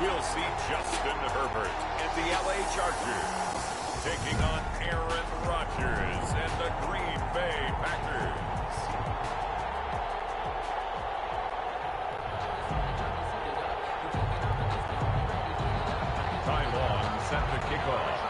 we'll see Justin Herbert and the LA Chargers taking on Aaron Rodgers and the Green Bay Packers. Taiwan set to kick off.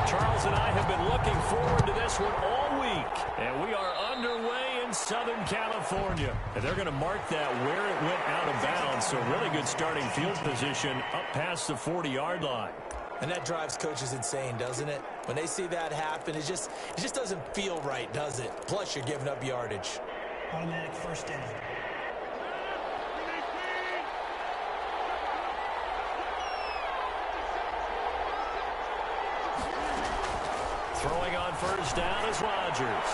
Charles and I have been looking forward to this one all week, and we are underway in Southern California. And they're going to mark that where it went out of bounds, so really good starting field position up past the 40-yard line. And that drives coaches insane, doesn't it? When they see that happen, it just doesn't feel right, does it? Plus, you're giving up yardage. Automatic first down. Throwing on first down is Rodgers.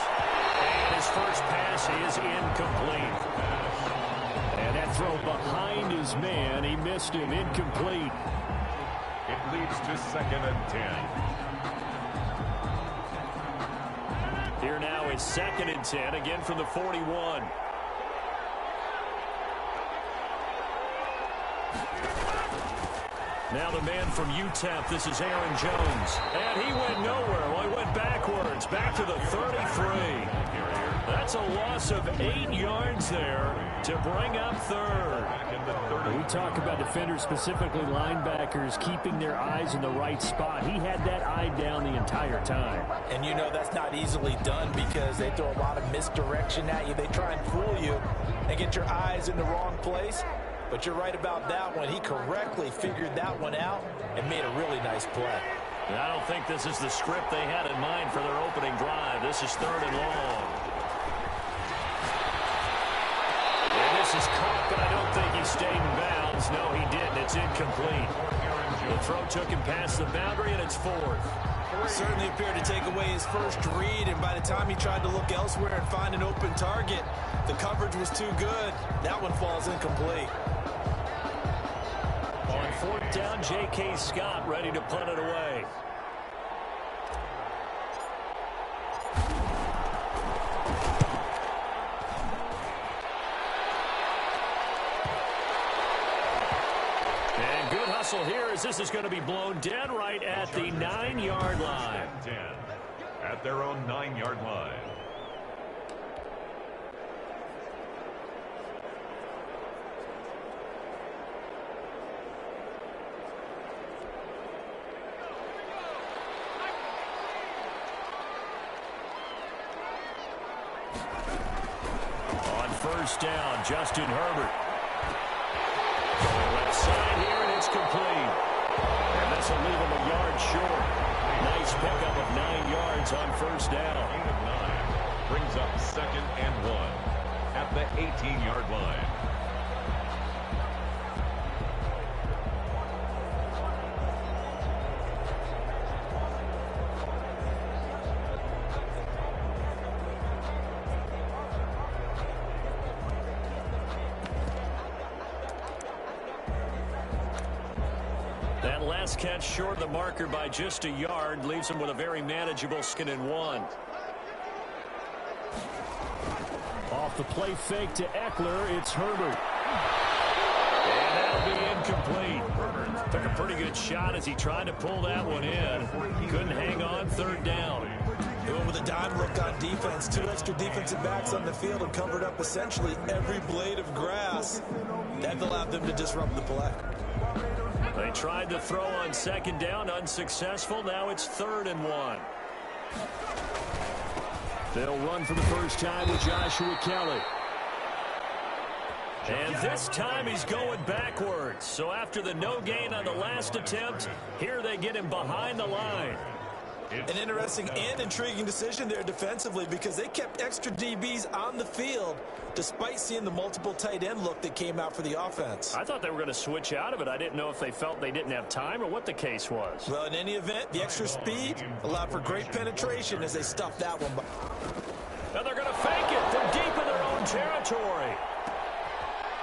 And his first pass is incomplete. And that throw behind his man, he missed him, incomplete. It leads to 2nd and 10. Here now is 2nd and 10, again from the 41. Now the man from UTEP, this is Aaron Jones. And he went nowhere. Well, he went backwards, back to the 33. That's a loss of 8 yards there to bring up 3rd. We talk about defenders, specifically linebackers, keeping their eyes in the right spot. He had that eye down the entire time. And you know that's not easily done because they throw a lot of misdirection at you. They try and fool you and get your eyes in the wrong place. But you're right about that one. He correctly figured that one out and made a really nice play. And I don't think this is the script they had in mind for their opening drive. This is 3rd and long. And this is caught, but I don't think he stayed in bounds. No, he didn't. It's incomplete. The throw took him past the boundary, and it's 4th. Certainly appeared to take away his first read, and by the time he tried to look elsewhere and find an open target, the coverage was too good. That one falls incomplete. On 4th down, J.K. Scott ready to punt it away. And good hustle here as this is going to be blown dead right at the 9-yard line. 10 at their own 9-yard line. First down, Justin Herbert. Left side here, and it's complete. And this will leave him a yard short. Nice pickup of 9 yards on first down. 8 of 9 brings up 2nd and 1 at the 18-yard line. Last catch short of the marker by just a yard leaves him with a very manageable 2nd and 1. Off the play fake to Eckler, it's Herbert. And that'll be incomplete. Took a pretty good shot as he tried to pull that one in. Couldn't hang on, 3rd down. Doing with a dime look on defense. 2 extra defensive backs on the field and covered up essentially every blade of grass. That allowed them to disrupt the play. They tried to throw on 2nd down, unsuccessful. Now it's 3rd and 1. They'll run for the first time with Joshua Kelly. And this time he's going backwards. So after the no gain on the last attempt, here they get him behind the line. An interesting and intriguing decision there defensively because they kept extra DBs on the field despite seeing the multiple tight end look that came out for the offense. I thought they were going to switch out of it. I didn't know if they felt they didn't have time or what the case was. Well, in any event, the extra speed allowed for great penetration as they stuffed that one. Now they're going to fake it from deep in their own territory.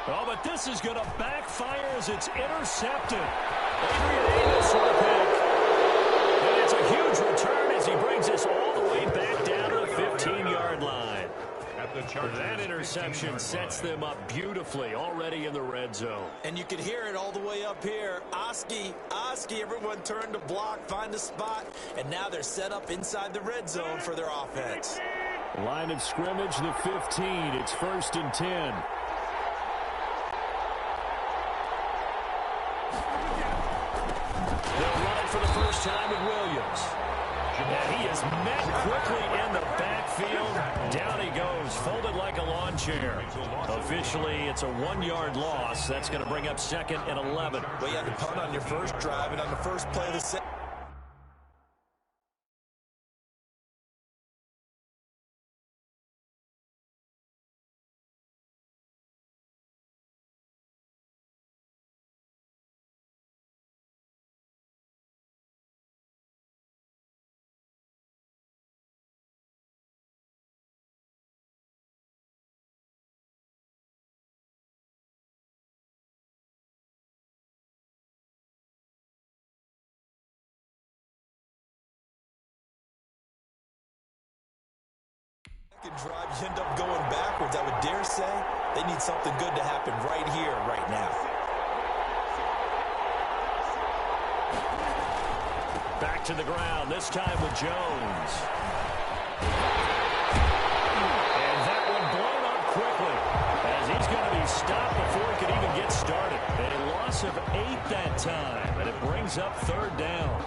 Oh, but this is going to backfire as it's intercepted. Adrian Amos with a pick. It's a huge return as he brings us all the way back down to the 15-yard line. at the Chargers. That interception sets them up beautifully already in the red zone. And you can hear it all the way up here. Oski, everyone turned to block, find a spot, and now they're set up inside the red zone for their offense. Line of scrimmage, the 15. It's 1st and 10. They'll run it for the first time with Williams. And he is met quickly in the backfield. Down he goes, folded like a lawn chair. Officially, it's a 1-yard loss. That's going to bring up 2nd and 11. Well, you had to punt on your first drive and on the first play of the second. Drive, you end up going backwards. I would dare say they need something good to happen right here, right now. Back to the ground, this time with Jones. And that one blown up quickly as he's going to be stopped before he could even get started. A loss of 8 that time, and it brings up 3rd down.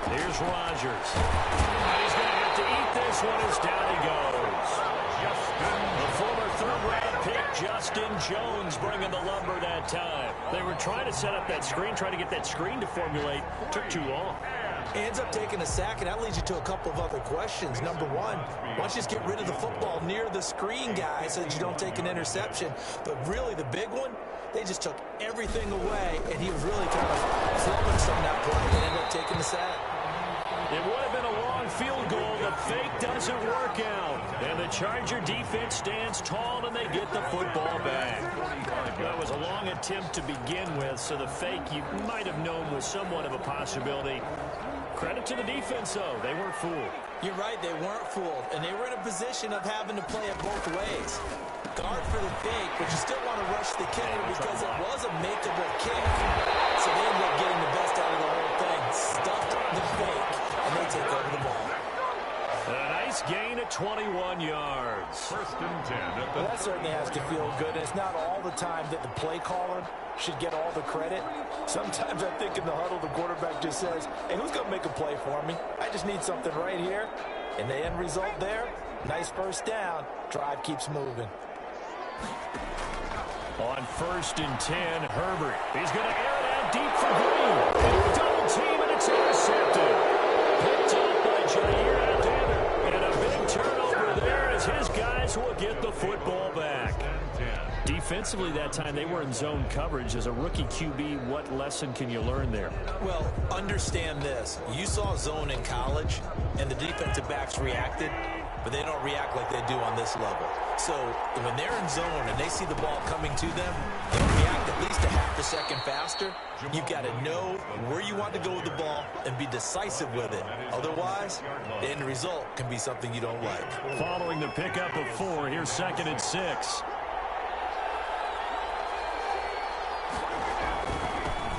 Here's Rodgers. And he's going to have to eat this one as down he goes. The former 3rd-round pick, Justin Jones, bringing the lumber that time. They were trying to set up that screen, trying to get that screen to formulate. Took too long. Ends up taking a sack, and that leads you to a couple of other questions. Number one, why don't you just get rid of the football near the screen guy so that you don't take an interception? But really, the big one, they just took everything away, and he was really kind of flummoxed on that play and ended up taking the sack. It would have been a long field goal. The fake doesn't work out. And the Charger defense stands tall, and they get the football back. That was a long attempt to begin with, so the fake you might have known was somewhat of a possibility. Credit to the defense, though. They weren't fooled. You're right, they weren't fooled, and they were in a position of having to play it both ways. Guard for the fake, but you still want to rush the kicker because it was a makeable kick. So they ended up getting the best out of the whole thing. Stuffed the fake, and they take over the ball. A nice gain at 21 yards. 1st and 10. Well, that certainly has to feel good. And it's not all the time that the play caller should get all the credit. Sometimes I think in the huddle, the quarterback just says, hey, who's going to make a play for me? I just need something right here. And the end result there, nice 1st down. Drive keeps moving. On 1st and 10, Herbert. He's going to air it out deep for Green. Double team, and it's intercepted. Picked up by Jair Alexander. And a big turnover there as his guys will get the football back. Defensively that time, they were in zone coverage. As a rookie QB, what lesson can you learn there? Well, understand this. You saw zone in college, and the defensive backs reacted, but they don't react like they do on this level. So when they're in zone and they see the ball coming to them, they'll react at least a half a second faster. You've got to know where you want to go with the ball and be decisive with it. Otherwise, the end result can be something you don't like. Following the pickup of 4, here's 2nd and 6.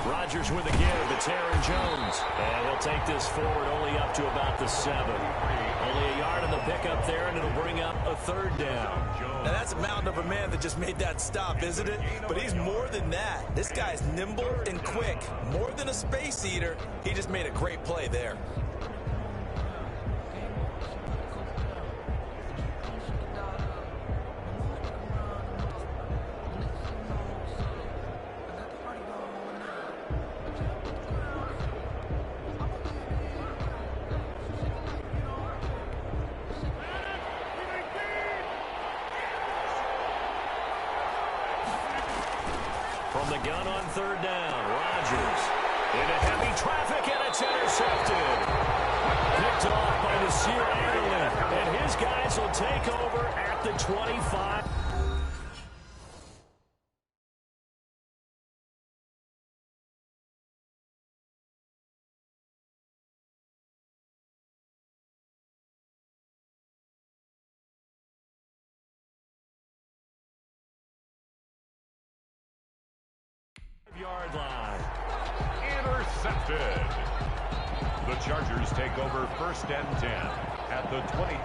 Rodgers with a give. It's Aaron Jones. And he'll take this forward only up to about the 7. Only a yard on the pickup there, and it'll bring up a 3rd down. Now, that's a mountain of a man that just made that stop, isn't it? But he's more than that. This guy's nimble and quick. More than a space eater. He just made a great play there. From the gun on 3rd down, Rodgers into heavy traffic, and it's intercepted. the 25. Yard line. Intercepted. The Chargers take over 1st and 10 at the 20.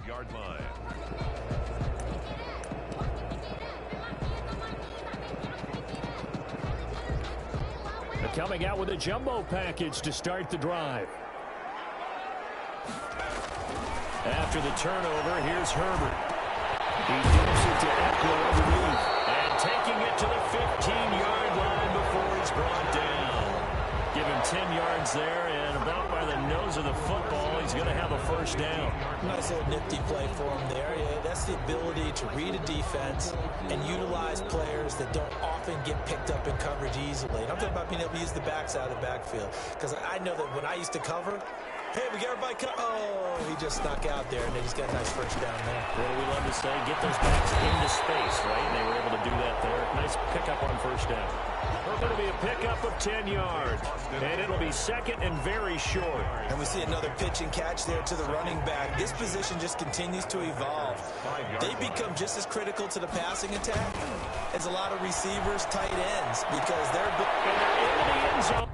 Yard line. Coming out with a jumbo package to start the drive. After the turnover, here's Herbert. He dips it to Eckler underneath. And taking it to the 15-yard line before it's brought down. Give him 10 yards there, and about by the nose of the football, he's going to have a first down. Nice little nifty play for him there. Yeah, that's the ability to read a defense and utilize players that don't often get picked up in coverage easily. And I'm talking about being able to use the backs out of the backfield. Because I know that when I used to cover, hey, we got everybody oh, he just snuck out there, and then he's got a nice first down there. What do we love to say? Get those backs into space, right? And they were able to do that there. Nice pickup on first down. It'll be a pickup of 10 yards, and it'll be second and very short. And we see another pitch and catch there to the running back. This position just continues to evolve. They become just as critical to the passing attack as a lot of receivers, tight ends, because they're into the end zone.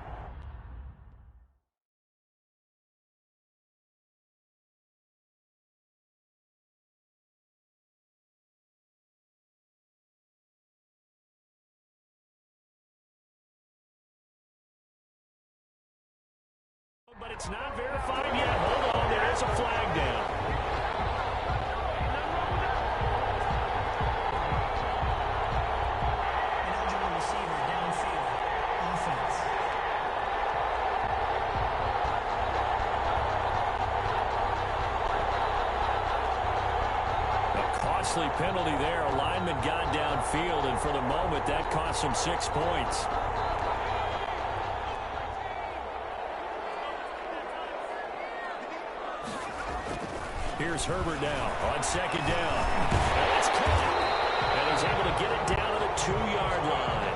But it's not verified yet. Hold on, there is a flag down. Ineligible receiver downfield. Offense. A costly penalty there. A lineman got downfield, and for the moment, that cost him 6 points. Here's Herbert now on second down. That's caught. And he's able to get it down to the 2-yard line.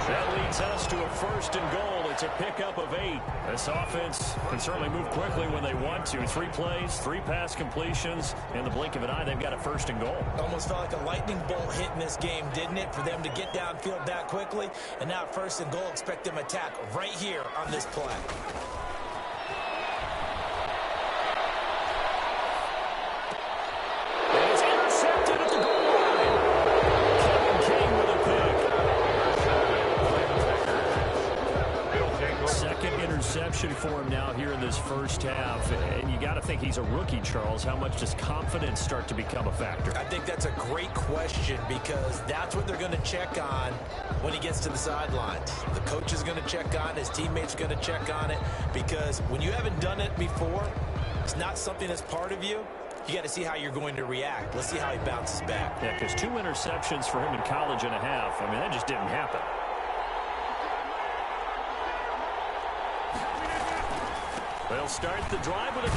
That leads us to a first and goal. It's a pickup of 8. This offense can certainly move quickly when they want to. 3 plays, 3 pass completions. In the blink of an eye, they've got a first and goal. Almost felt like a lightning bolt hit in this game, didn't it? For them to get downfield that quickly. And now first and goal, expect them to attack right here on this play. For him now here in this first half, and you got to think he's a rookie, Charles. How much does confidence start to become a factor? I think that's a great question, because that's what they're going to check on when he gets to the sidelines. The coach is going to check on it, his teammates are going to check on it, because when you haven't done it before, it's not something that's part of you. You got to see how you're going to react. Let's see how he bounces back. Yeah, because 2 interceptions for him in college and a half. I mean, that just didn't happen. They'll start the drive with a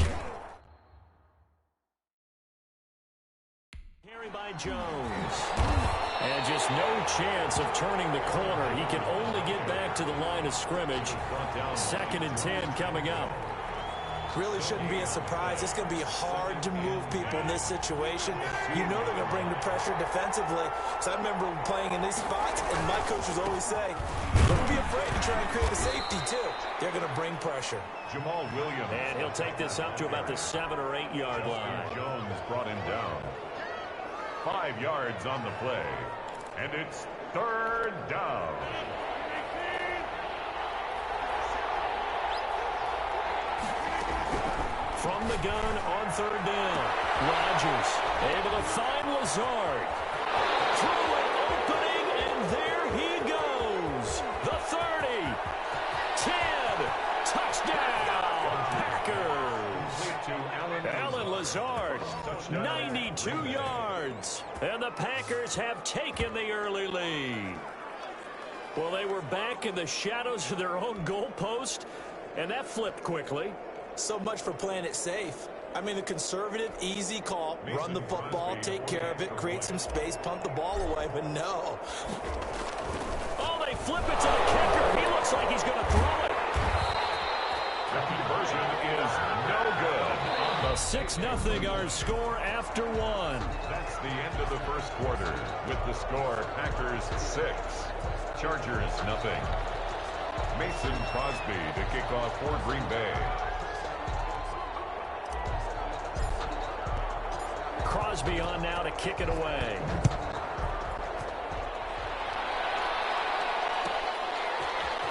carry by Jones. And just no chance of turning the corner. He can only get back to the line of scrimmage. 2nd and 10 coming up. Really shouldn't be a surprise. It's going to be hard to move people in this situation. You know they're going to bring the pressure defensively. So I remember playing in these spots, and my coaches always say, don't be afraid to try and create a safety, too. They're going to bring pressure. Jamal Williams. And he'll take this up to about the 7 or 8 yard line. Jones brought him down. 5 yards on the play. And it's 3rd down. From the gun on 3rd down. Rodgers able to find Lazard. Through an opening, and there he goes. The 30. 10. Touchdown. Packers. Alan Lazard. 92 yards. And the Packers have taken the early lead. Well, they were back in the shadows of their own goalpost, and that flipped quickly. So much for playing it safe. I mean, a conservative, easy call. Run the football, take care of it, create some space, punt the ball away, but no. Oh, they flip it to the kicker. He looks like he's going to throw it. The conversion is no good. A 6-0 our score after 1. That's the end of the first quarter. With the score, Packers 6, Chargers 0. Mason Crosby to kick off for Green Bay. Crosby on now to kick it away.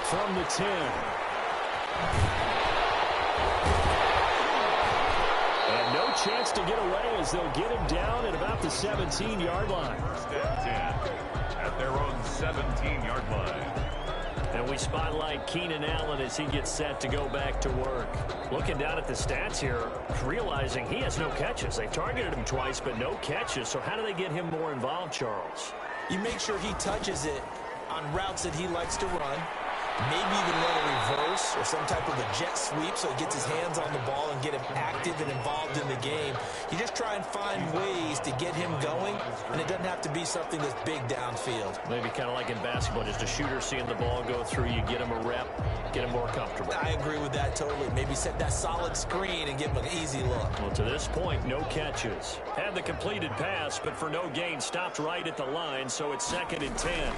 From the 10. And no chance to get away as they'll get him down at about the 17-yard line. 1st and 10 at their own 17-yard line. And we spotlight Keenan Allen as he gets set to go back to work. Looking down at the stats here, realizing he has no catches. They targeted him twice, but no catches. So how do they get him more involved, Charles? You make sure he touches it on routes that he likes to run. Maybe even let a reverse or some type of a jet sweep so he gets his hands on the ball and get him active and involved in the game. You just try and find ways to get him going, and it doesn't have to be something that's big downfield. Maybe kind of like in basketball, just a shooter seeing the ball go through, you get him a rep, get him more comfortable. I agree with that totally. Maybe set that solid screen and give him an easy look. Well, to this point, no catches. Had the completed pass, but for no gain, stopped right at the line, so it's 2nd and 10.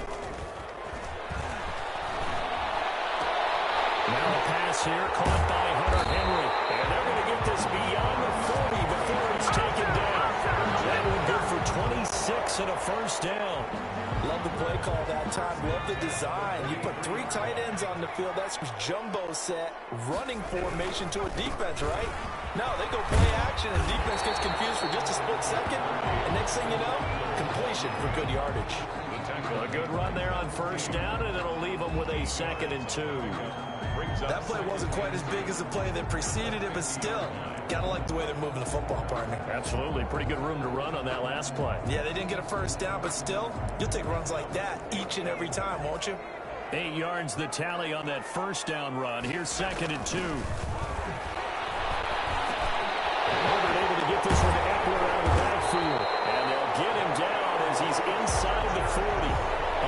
Now a pass here, caught by Hunter Henry. And they're going to get this beyond the 40 before it's taken down. That one good for 26 and a 1st down. Love the play call that time. Love the design. You put 3 tight ends on the field. That's jumbo set, running formation to a defense, right? No, they go play action, and defense gets confused for just a split second. And next thing you know, completion for good yardage. A good run there on 1st down, and it'll leave them with a 2nd and 2. That play wasn't quite as big as the play that preceded it, but still, gotta like the way they're moving the football, partner. Absolutely. Pretty good room to run on that last play. Yeah, they didn't get a 1st down, but still, you'll take runs like that each and every time, won't you? 8 yards the tally on that 1st down run. Here's 2nd and 2. Herbert able to get this one to Eckler out of the backfield. And they'll get him down as he's inside the 40.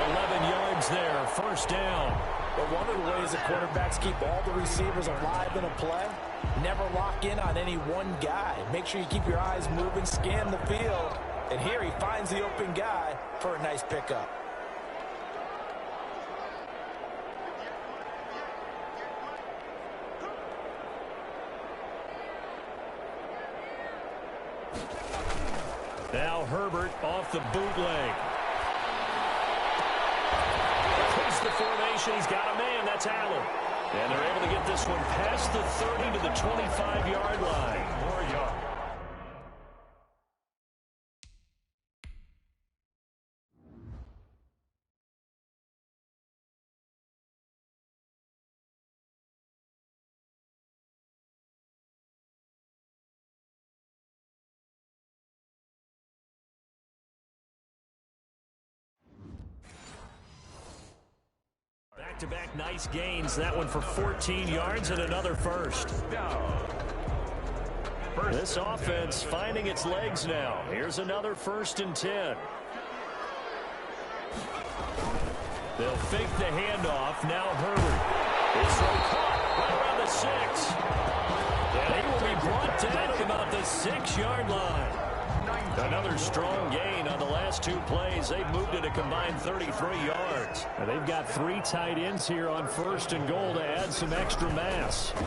11 yards there, 1st down. But one of the ways that quarterbacks keep all the receivers alive in a play, never lock in on any one guy. Make sure you keep your eyes moving, scan the field. And here he finds the open guy for a nice pickup. Now Herbert off the bootleg. Puts the formation. He's got a man. That's Allen. And they're able to get this one past the 30 to the 25-yard line. 4 yards. Back-to-back nice gains. That one for 14 yards and another first. This offense finding its legs now. Here's another 1st and 10. They'll fake the handoff. Now Herbert. It's caught right around the 6. And he will be brought down at about the 6-yard line. Another strong gain on the last 2 plays. They've moved it a combined 33 yards. Now they've got 3 tight ends here on 1st and goal to add some extra mass. This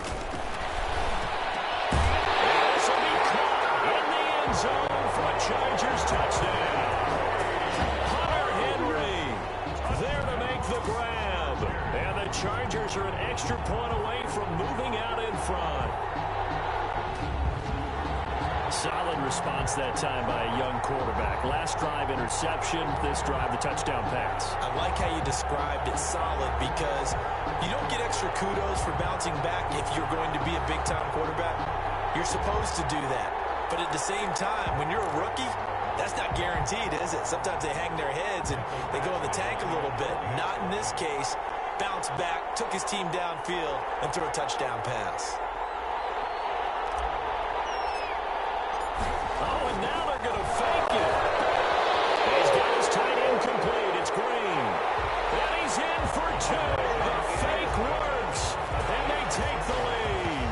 will be caught in the end zone for a Chargers touchdown. Hunter Henry there to make the grab. And the Chargers are an extra point away from moving out in front. Solid response that time by a young quarterback. Last drive interception, this drive the touchdown pass. I like how you described it solid because you don't get extra kudos for bouncing back if you're going to be a big-time quarterback. You're supposed to do that. But at the same time, when you're a rookie, that's not guaranteed, is it? Sometimes they hang their heads and they go in the tank a little bit. Not in this case. Bounced back, took his team downfield, and threw a touchdown pass. Oh, and now they're going to fake it. He's got his tight end complete. It's Green. And he's in for 2. The fake works. And they take the lead.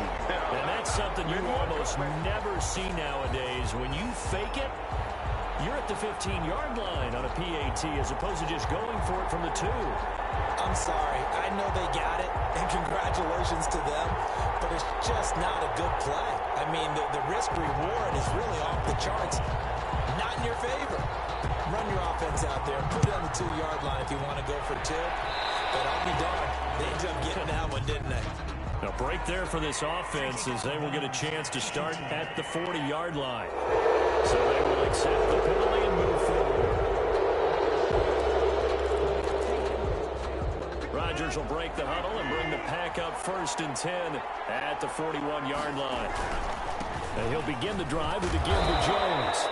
And that's something you almost never see nowadays. When you fake it, you're at the 15-yard line on a PAT as opposed to just going for it from the 2. I'm sorry. I know they got it, and congratulations to them, but it's just not a good play. I mean, the risk-reward is really off the charts. Not in your favor. Run your offense out there. Put it on the 2-yard line if you want to go for 2. But I'll be darned. They ended up getting that one, didn't they? A break there for this offense as they will get a chance to start at the 40-yard line. So they will accept the penalty and move forward. Rodgers will break the huddle and bring the pack up 1st and 10 at the 41-yard line. And he'll begin the drive with a give to Jones.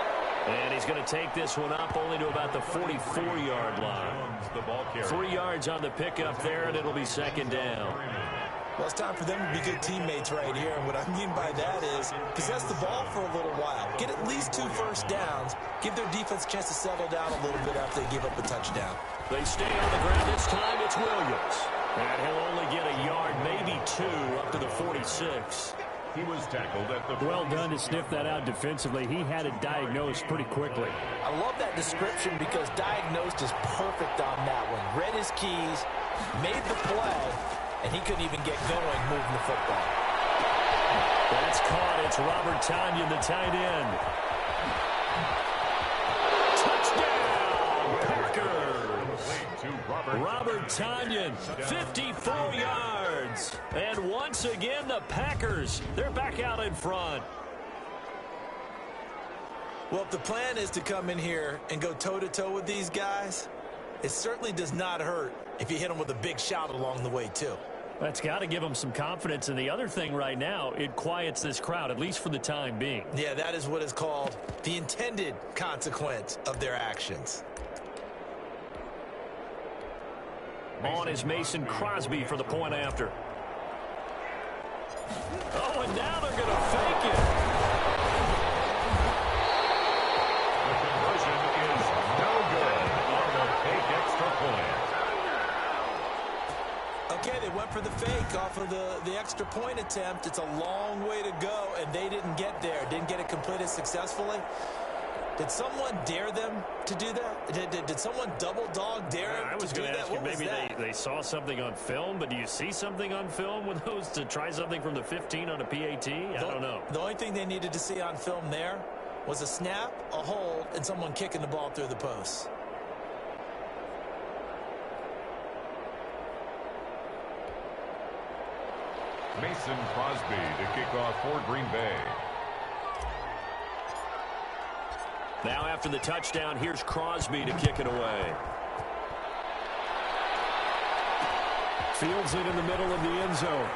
And he's going to take this one up only to about the 44-yard line. 3 yards on the pickup there, and it'll be 2nd down. Well, it's time for them to be good teammates right here. And what I mean by that is possess the ball for a little while. Get at least 2 first downs. Give their defense a chance to settle down a little bit after they give up a touchdown. They stay on the ground. This time it's Williams. And he'll only get a yard, maybe 2, up to the 46. He was tackled at the... Well done to sniff that out defensively. He had it diagnosed pretty quickly. I love that description because diagnosed is perfect on that one. Read his keys, made the play, and he couldn't even get going moving the football. That's caught. It's Robert Tonyan, the tight end. Touchdown, Packers. Robert Tonyan, 54 yards. And once again, the Packers, they're back out in front. Well, if the plan is to come in here and go toe-to-toe with these guys, it certainly does not hurt if you hit them with a big shout along the way, too. That's got to give them some confidence. And the other thing right now, it quiets this crowd, at least for the time being. Yeah, that is what is called the intended consequence of their actions. On is Mason Crosby for the point after. Oh, and now they're going to fake it. The conversion is no good on the fake extra point. Okay, they went for the fake off of the extra point attempt. It's a long way to go, and they didn't get there. Didn't get it completed successfully. Did someone dare them to do that? Did someone double dog dare them I was to do going to that? ask you, What was maybe that? they saw something on film, but do you see something on film with those to try something from the 15 on a PAT? I don't know. The only thing they needed to see on film there was a snap, a hold, and someone kicking the ball through the post. Mason Crosby to kick off for Green Bay. Now after the touchdown, here's Crosby to kick it away. Fields it in the middle of the end zone.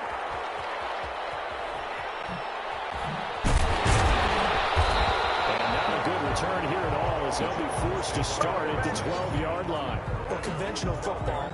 And not a good return here at all as they'll be forced to start at the 12-yard line. Well, conventional football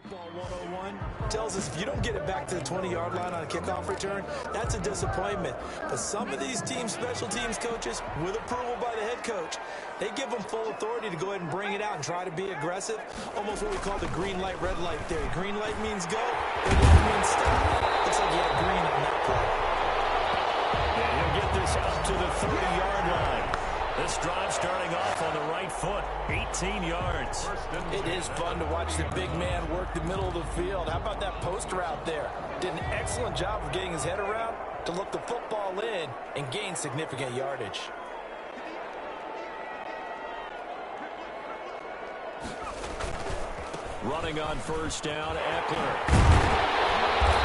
Football 101 tells us if you don't get it back to the 20-yard line on a kickoff return, that's a disappointment. But some of these teams, special teams coaches, with approval by the head coach, they give them full authority to go ahead and bring it out and try to be aggressive. Almost what we call the green light, red light theory. Green light means go, red light means stop. Looks like you had green on that play. And he'll get this out to the 30-yard line. This drive starting off on the right foot, 18 yards. It is fun to watch the big man work the middle of the field. How about that post route there? Did an excellent job of getting his head around to look the football in and gain significant yardage. Running on first down, Eckler.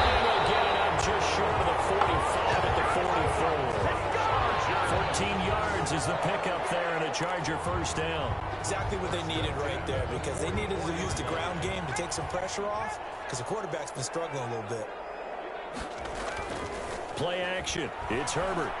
And he'll get it up just short of the 45 at the 44. 14 yards is the pickup there and a Charger first down. Exactly what they needed right there, because they needed to use the ground game to take some pressure off, because the quarterback's been struggling a little bit. Play action. It's Herbert.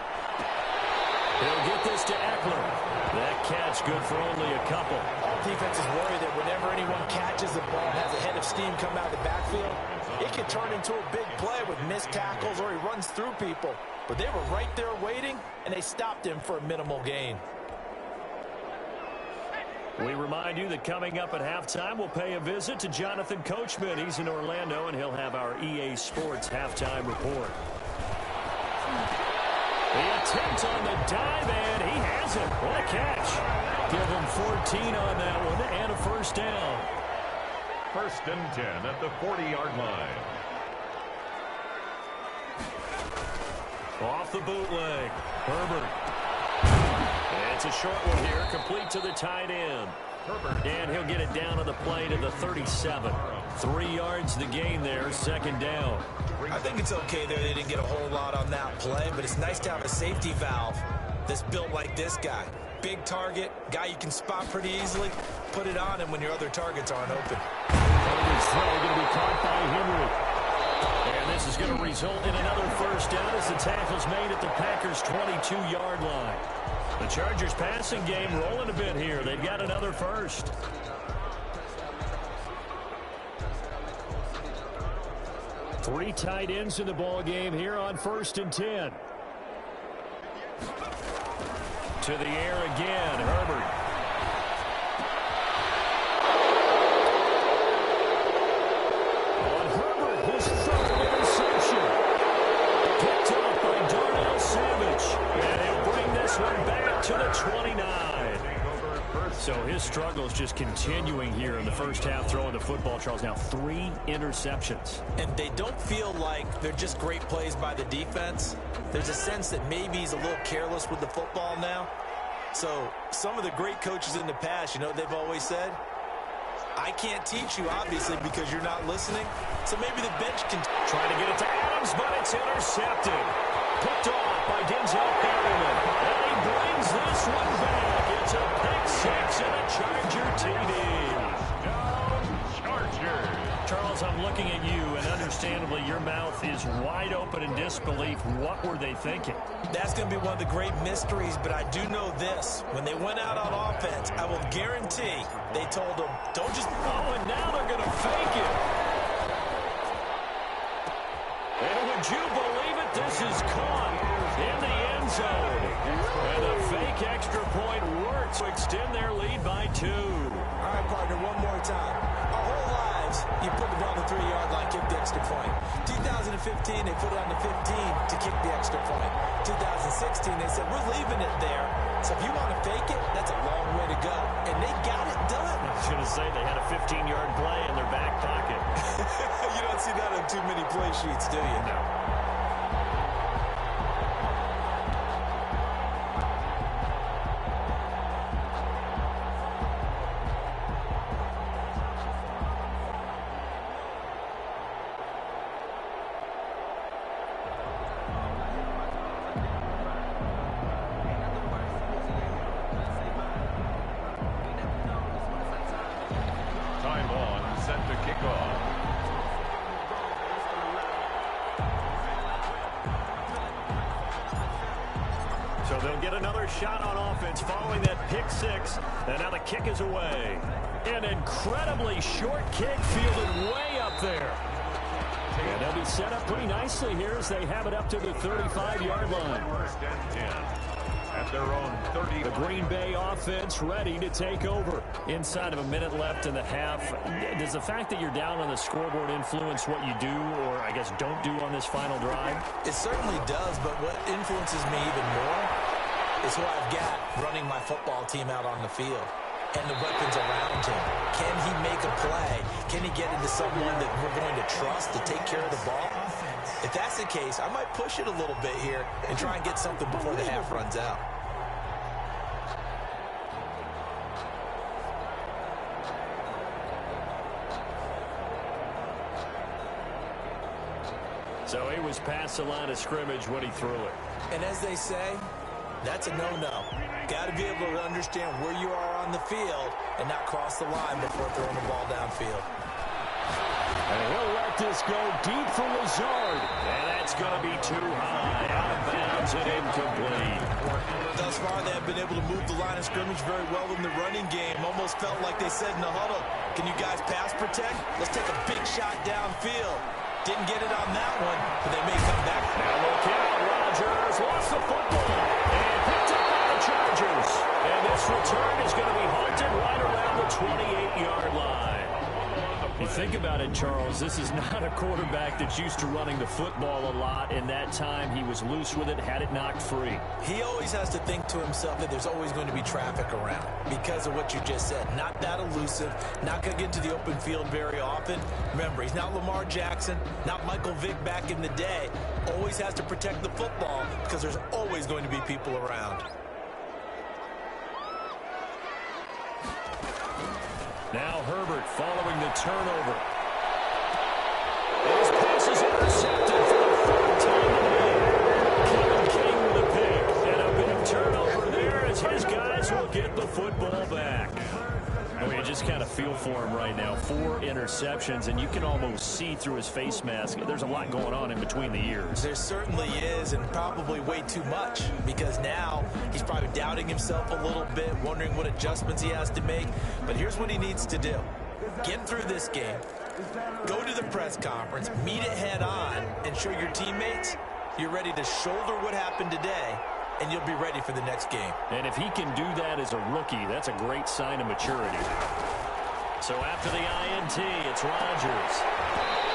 He'll get this to Eckler. That catch good for only a couple. All defenses worry that whenever anyone catches the ball and has a head of steam come out of the backfield, it can turn into a big play with missed tackles or he runs through people. But they were right there waiting, and they stopped him for a minimal gain. We remind you that coming up at halftime, we'll pay a visit to Jonathan Coachman. He's in Orlando, and he'll have our EA Sports halftime report. The attempt on the dive, and he has it. What a catch. Give him 14 on that one, and a first down. First and 10 at the 40-yard line. Off the bootleg, Herbert. It's a short one here, complete to the tight end. Herbert. And he'll get it down on the play to the 37. 3 yards the gain there, second down. I think it's okay there. They didn't get a whole lot on that play, but it's nice to have a safety valve that's built like this guy. Big target, guy you can spot pretty easily. Put it on him when your other targets aren't open. Herbert's throw going to be caught by Henry. And this is going to result in another first down as the tackle's made at the Packers' 22-yard line. The Chargers passing game rolling a bit here. They've got another first. Three tight ends in the ball game here on first and 10. To the air again, Herbert. On Herbert, his third interception. Picked up by Darnell Savage. And he'll bring this one back to the 29. So his struggles just continuing here in the first half, throwing the football, Charles. Now 3 interceptions. And they don't feel like they're just great plays by the defense. There's a sense that maybe he's a little careless with the football now. So some of the great coaches in the past, you know what they've always said? I can't teach you, obviously, because you're not listening. So maybe the bench can try to get it to Adams, but it's intercepted. Picked off by Denzel Perryman. And he brings this one back. It's a pick six and a Charger TD. Charger. Charles, I'm looking at you, and understandably, your mouth is wide open in disbelief. What were they thinking? That's going to be one of the great mysteries, but I do know this. When they went out on offense, I will guarantee they told them, don't just... Oh, and now they're going to fake it. And would you believe it? This is caught in the end zone. And the fake extra point works to extend their lead by 2. All right, partner, one more time. Our whole lives, you put the ball on the 3-yard line, kick the extra point. 2015, they put it on the 15 to kick the extra point. 2016, they said, we're leaving it there. So if you want to fake it, that's a long way to go. And they got it done. I was going to say they had a 15-yard play in their back pocket. You don't see that on too many play sheets, do you? No. they'll get another shot on offense following that pick six. And now the kick is away. An incredibly short kick fielded way up there. And they'll be set up pretty nicely here as they have it up to the 35-yard line. First and 10 at their own 30. The Green Bay offense ready to take over. Inside of a minute left in the half, does the fact that you're down on the scoreboard influence what you do, or I guess don't do on this final drive? It certainly does, but what influences me even more is who I've got running my football team out on the field and the weapons around him. Can he make a play? Can he get into someone that we're going to trust to take care of the ball? If that's the case, I might push it a little bit here and try and get something before the half runs out. So he was past the line of scrimmage when he threw it. And as they say, that's a no-no. Got to be able to understand where you are on the field and not cross the line before throwing the ball downfield. And he'll let this go deep for Lazard. And that's going to be too high. Out of bounds and incomplete. Thus far, they have been able to move the line of scrimmage very well in the running game. Almost felt like they said in the huddle, can you guys pass protect? Let's take a big shot downfield. Didn't get it on that one, but they may come back. Now look out, Rodgers lost the football and picked up by the Chargers. And this return is going to be hunted right around the 28-yard line. You think about it, Charles, this is not a quarterback that's used to running the football a lot, and that time he was loose with it, had it knocked free. He always has to think to himself that there's always going to be traffic around because of what you just said. Not that elusive, not going to get to the open field very often. Remember, he's not Lamar Jackson, not Michael Vick back in the day. Always has to protect the football because there's always going to be people around. Now Herbert following the turnover. His pass is intercepted for the third time today. Kevin King with a pick. And a big turnover there as his guys will get the football back. I mean, you just kind of feel for him right now. 4 interceptions, and you can almost see through his face mask. There's a lot going on in between the ears. There certainly is, and probably way too much, because now he's probably doubting himself a little bit, wondering what adjustments he has to make. But here's what he needs to do. Get through this game, go to the press conference, meet it head on, and show your teammates you're ready to shoulder what happened today, and you'll be ready for the next game. And if he can do that as a rookie, that's a great sign of maturity. So after the INT, it's Rodgers.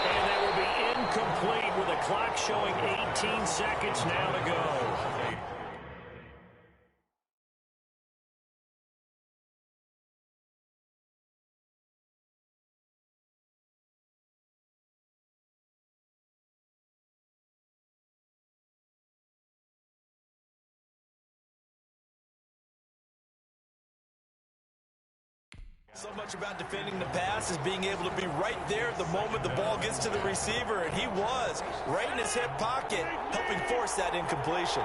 And that will be incomplete with the clock showing 18 seconds now to go. So much about defending the pass is being able to be right there at the moment the ball gets to the receiver, and he was right in his hip pocket, helping force that incompletion.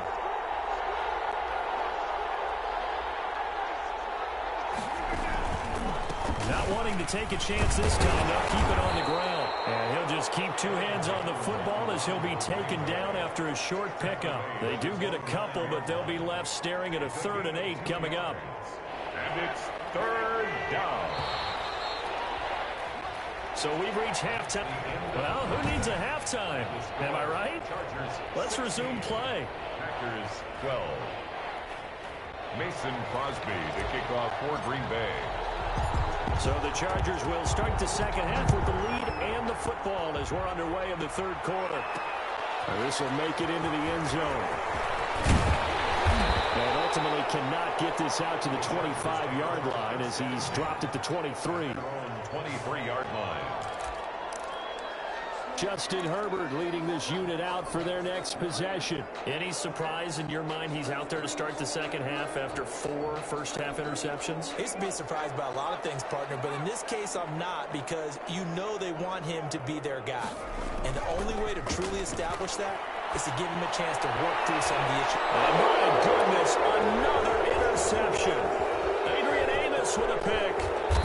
Not wanting to take a chance this time, they'll keep it on the ground. And he'll just keep 2 hands on the football as he'll be taken down after a short pickup. They do get a couple, but they'll be left staring at a 3rd and 8 coming up. And it's 3rd down. So we've reached halftime. Well, who needs a halftime? Am I right? Let's resume play. Packers 12. Mason Crosby to kick off for Green Bay. So the Chargers will start the second half with the lead and the football as we're underway in the 3rd quarter. This will make it into the end zone. And ultimately cannot get this out to the 25-yard line as he's dropped at the 23. 23-yard line. Justin Herbert leading this unit out for their next possession. Any surprise in your mind he's out there to start the second half after 4 first-half interceptions? He's to be surprised by a lot of things, partner, but in this case I'm not, because you know they want him to be their guy. And the only way to truly establish that is to give him a chance to work through some of the issues. Oh, my goodness, another interception. Adrian Amos with a pick.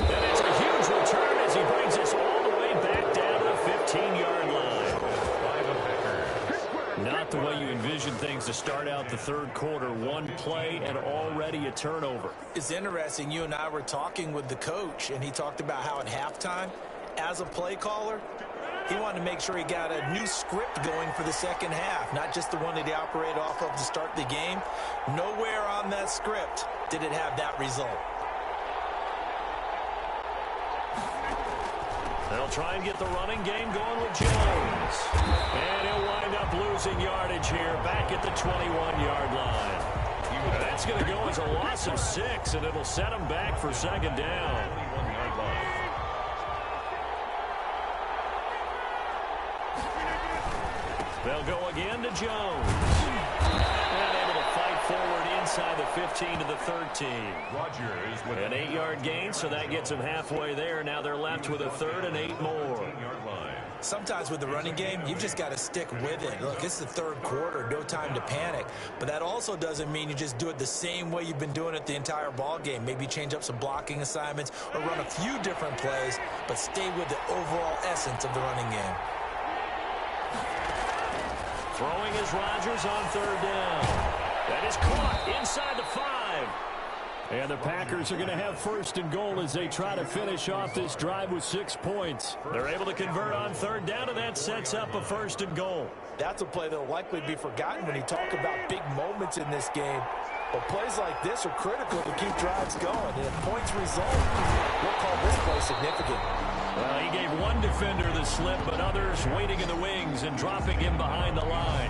And it's a huge return as he brings us all the way back down to the 15-yard line. Not the way you envision things to start out the third quarter. One play and already a turnover. It's interesting. You and I were talking with the coach, and he talked about how at halftime, as a play caller, he wanted to make sure he got a new script going for the second half, not just the one that he operated off of to start the game. Nowhere on that script did it have that result. They'll try and get the running game going with Jones. And he'll wind up losing yardage here back at the 21-yard line. And that's going to go as a loss of 6, and it'll set him back for second down. They'll go again to Jones. And able to fight forward inside the 15 to the 13. Rodgers with an 8-yard gain, so that gets them halfway there. Now they're left with a third and 8 more. Sometimes with the running game, you've just got to stick with it. Look, it's the third quarter, no time to panic. But that also doesn't mean you just do it the same way you've been doing it the entire ball game. Maybe change up some blocking assignments or run a few different plays, but stay with the overall essence of the running game. Throwing is Rodgers on third down. That is caught inside the 5. And the Packers are going to have first and goal as they try to finish off this drive with 6 points. They're able to convert on third down, and that sets up a first and goal. That's a play that will likely be forgotten when you talk about big moments in this game. But plays like this are critical to keep drives going. And if points result, we'll call this play significant. Well, he gave one defender the slip, but others waiting in the wings and dropping him behind the line.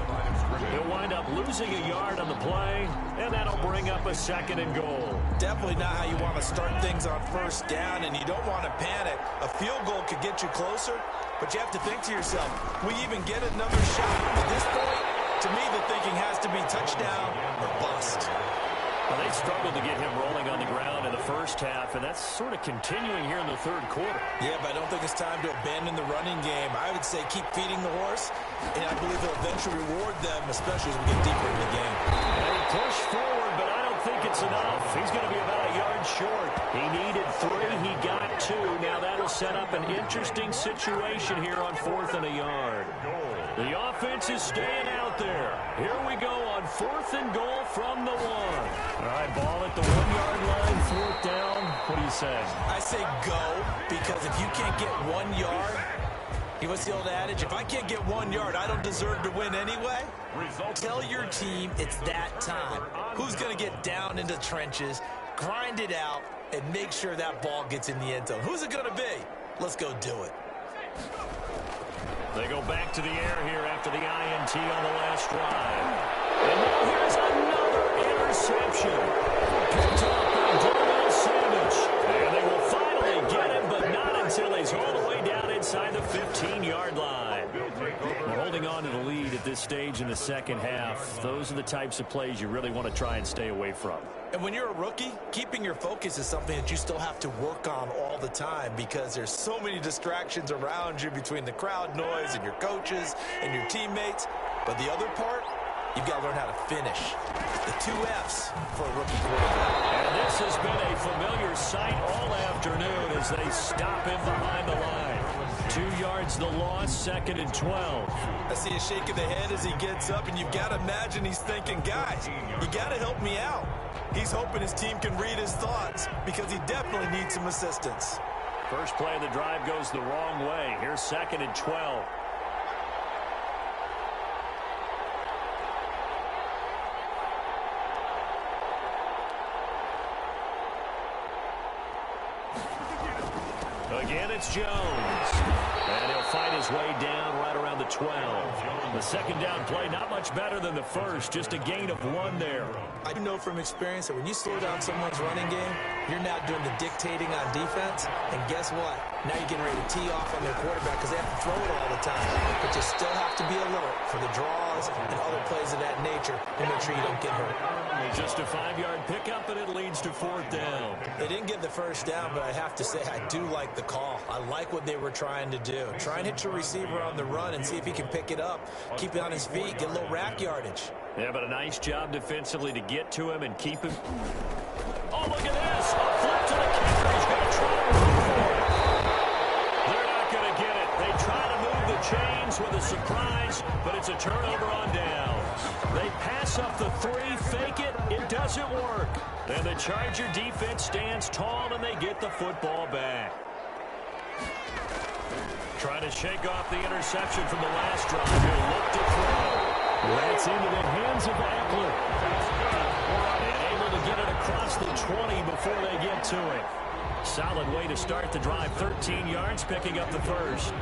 He'll wind up losing a yard on the play, and that'll bring up a second and goal. Definitely not how you want to start things on first down, and you don't want to panic. A field goal could get you closer, but you have to think to yourself, we even get another shot. At this point, to me, the thinking has to be touchdown or bust. Well, they struggled to get him rolling on the ground in the first half, and that's sort of continuing here in the third quarter. Yeah, but I don't think it's time to abandon the running game. I would say keep feeding the horse, and I believe it'll eventually reward them, especially as we get deeper in the game. They push forward, but I don't think it's enough. He's going to be about a yard short. He needed 3. He got 2. Now that'll set up an interesting situation here on 4th and a yard. The offense is staying out there. Here we go on 4th and goal from the 1. All right, ball at the 1-yard line, 4th down. What do you say? I say go, because if you can't get 1 yard, what's the old adage? If I can't get 1 yard, I don't deserve to win anyway. Tell your team it's that time. Who's going to get down into the trenches, grind it out, and make sure that ball gets in the end zone? Who's it going to be? Let's go do it. They go back to the air here after the INT on the last drive. And now here's another interception. Picked up by Darnell Savage. And they will finally get him, but not until he's all the way down inside the 15-yard line. We're holding on to the lead at this stage in the second half. Those are the types of plays you really want to try and stay away from. And when you're a rookie, keeping your focus is something that you still have to work on all the time because there's so many distractions around you between the crowd noise and your coaches and your teammates. But the other part, you've got to learn how to finish. The 2 F's for a rookie quarterback. And this has been a familiar sight all afternoon as they stop him behind the line. 2 yards the loss, 2nd and 12. I see a shake of the head as he gets up, and you've got to imagine he's thinking, guys, you got to help me out. He's hoping his team can read his thoughts because he definitely needs some assistance. First play of the drive goes the wrong way. Here's 2nd and 12. Again, it's Jones. And he'll fight his way down right around the 12. The second down play, not much better than the first, just a gain of 1 there. I know from experience that when you slow down someone's running game, you're now doing the dictating on defense. And guess what? Now you're getting ready to tee off on their quarterback because they have to throw it all the time. But you still have to be alert for the draws and other plays of that nature to make sure you don't get hurt. Just a 5-yard pickup, and it leads to 4th down. They didn't get the first down, but I have to say I do like the call. I like what they were trying to do. Try and hit your receiver on the run and see if he can pick it up. Keep it on his feet, get a little rack yardage. Yeah, but a nice job defensively to get to him and keep him. Oh, look at this. A flip to the kicker. He's going to try to run for it. They're not going to get it. They try to move the chains with a surprise, but it's a turnover on down. They pass up the three, fake it. It doesn't work. And the Charger defense stands tall, and they get the football back. Trying to shake off the interception from the last drive. He'll look to throw. That's into the hands of Eckler. And able to get it across the 20 before they get to it. Solid way to start the drive. 13 yards, picking up the first.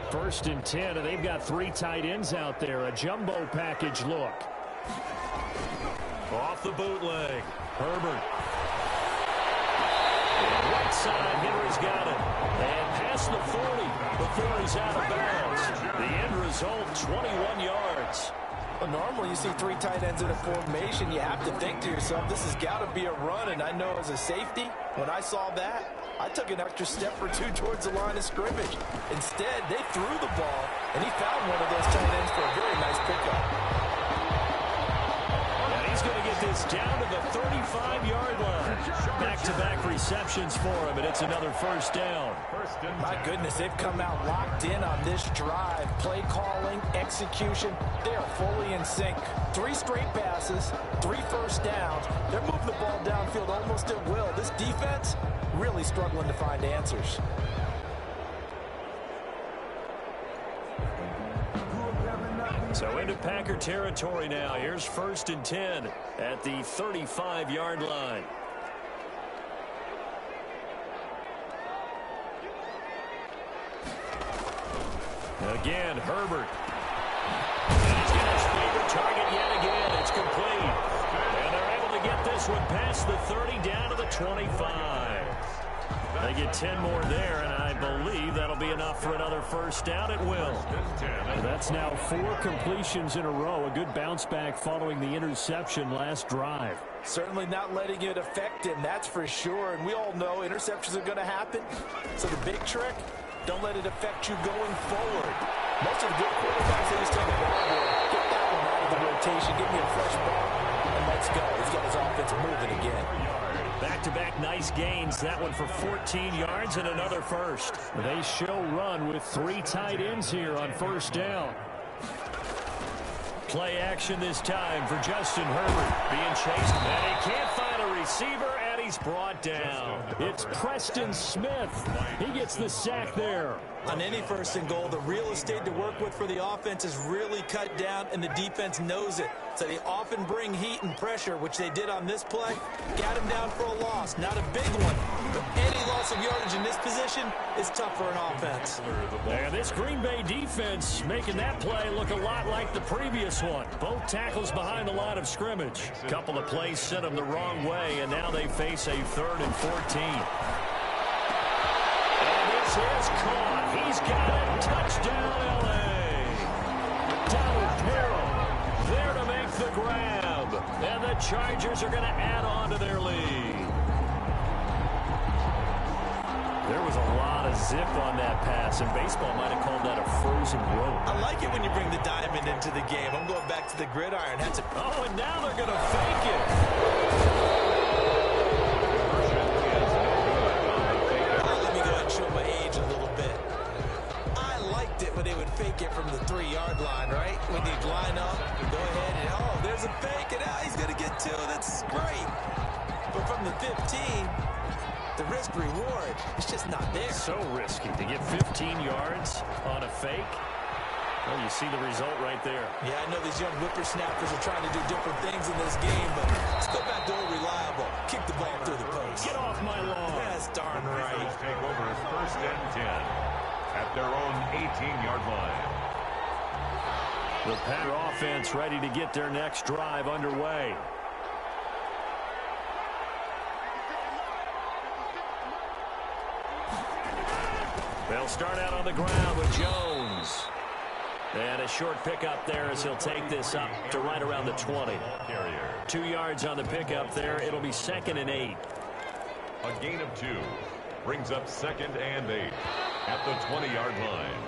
First and 10, and they've got three tight ends out there. A jumbo package look. Off the bootleg. Herbert. And right side, Henry's got it. And past the 40 before he's out of bounds. The end result, 21 yards. Well, normally you see three tight ends in a formation, you have to think to yourself, this has got to be a run. And I know as a safety, when I saw that, I took an extra step or two towards the line of scrimmage. Instead, they threw the ball, and he found one of those tight ends for a very nice pickup. And he's going to get this down to the 35-yard line. Back-to-back receptions for him, and it's another first down. My goodness, they've come out locked in on this drive. Play calling, execution, they are fully in sync. 3 straight passes, 3 first downs. They're moving the ball downfield almost at will. This defense really struggling to find answers. So into Packer territory now. Here's first and 10 at the 35-yard line. Again, Herbert. And he's got his favorite target yet again. It's complete. And they're able to get this one past the 30 down to the 25. They get 10 more there, and I believe that'll be enough for another first down. It will. And that's now 4 completions in a row. A good bounce back following the interception last drive. Certainly not letting it affect him, that's for sure. And we all know interceptions are going to happen. So the big trick, don't let it affect you going forward. Most of the good quarterbacks, they just take a ball here, get that one out of the rotation, give me a fresh ball, and let's go. He's got his offense moving again. Back-to-back nice gains. That one for 14 yards and another first. They show run with 3 tight ends here on first down. Play action this time for Justin Herbert. Being chased, and he can't find a receiver, and he's brought down. It's Preston Smith. He gets the sack there. On any first and goal, the real estate to work with for the offense is really cut down, and the defense knows it. So they often bring heat and pressure, which they did on this play. Got him down for a loss. Not a big one, but any loss of yardage in this position is tough for an offense. And this Green Bay defense making that play look a lot like the previous one. Both tackles behind the line of scrimmage. Couple of plays sent them the wrong way, and now they face a 3rd and 14. And this is caught. He's got it. Touchdown, L.A. Donald Carroll there to make the grab. And the Chargers are going to add on to their lead. There was a lot of zip on that pass, and baseball might have called that a frozen rope. I like it when you bring the diamond into the game. I'm going back to the gridiron. Oh, and now they're going to fake it. Let me go ahead and show my age a little bit. I liked it when they would fake it from the 3-yard line, right? When you'd line up, go ahead and, oh, there's a fake, and he's going to get 2. That's great. But from the 15, the risk-reward is just not there. So risky to get 15 yards on a fake. Well, you see the result right there. Yeah, I know these young whippersnappers are trying to do different things in this game, but let's go back to old reliable. Kick the ball through the post. Get off my lawn. That's darn right. Take over first and 10 at their own 18-yard line. The Packer offense ready to get their next drive underway. They'll start out on the ground with Jones. And a short pickup there as he'll take this up to right around the 20. 2 yards on the pickup there. It'll be 2nd and 8. A gain of 2 brings up 2nd and 8 at the 20-yard line.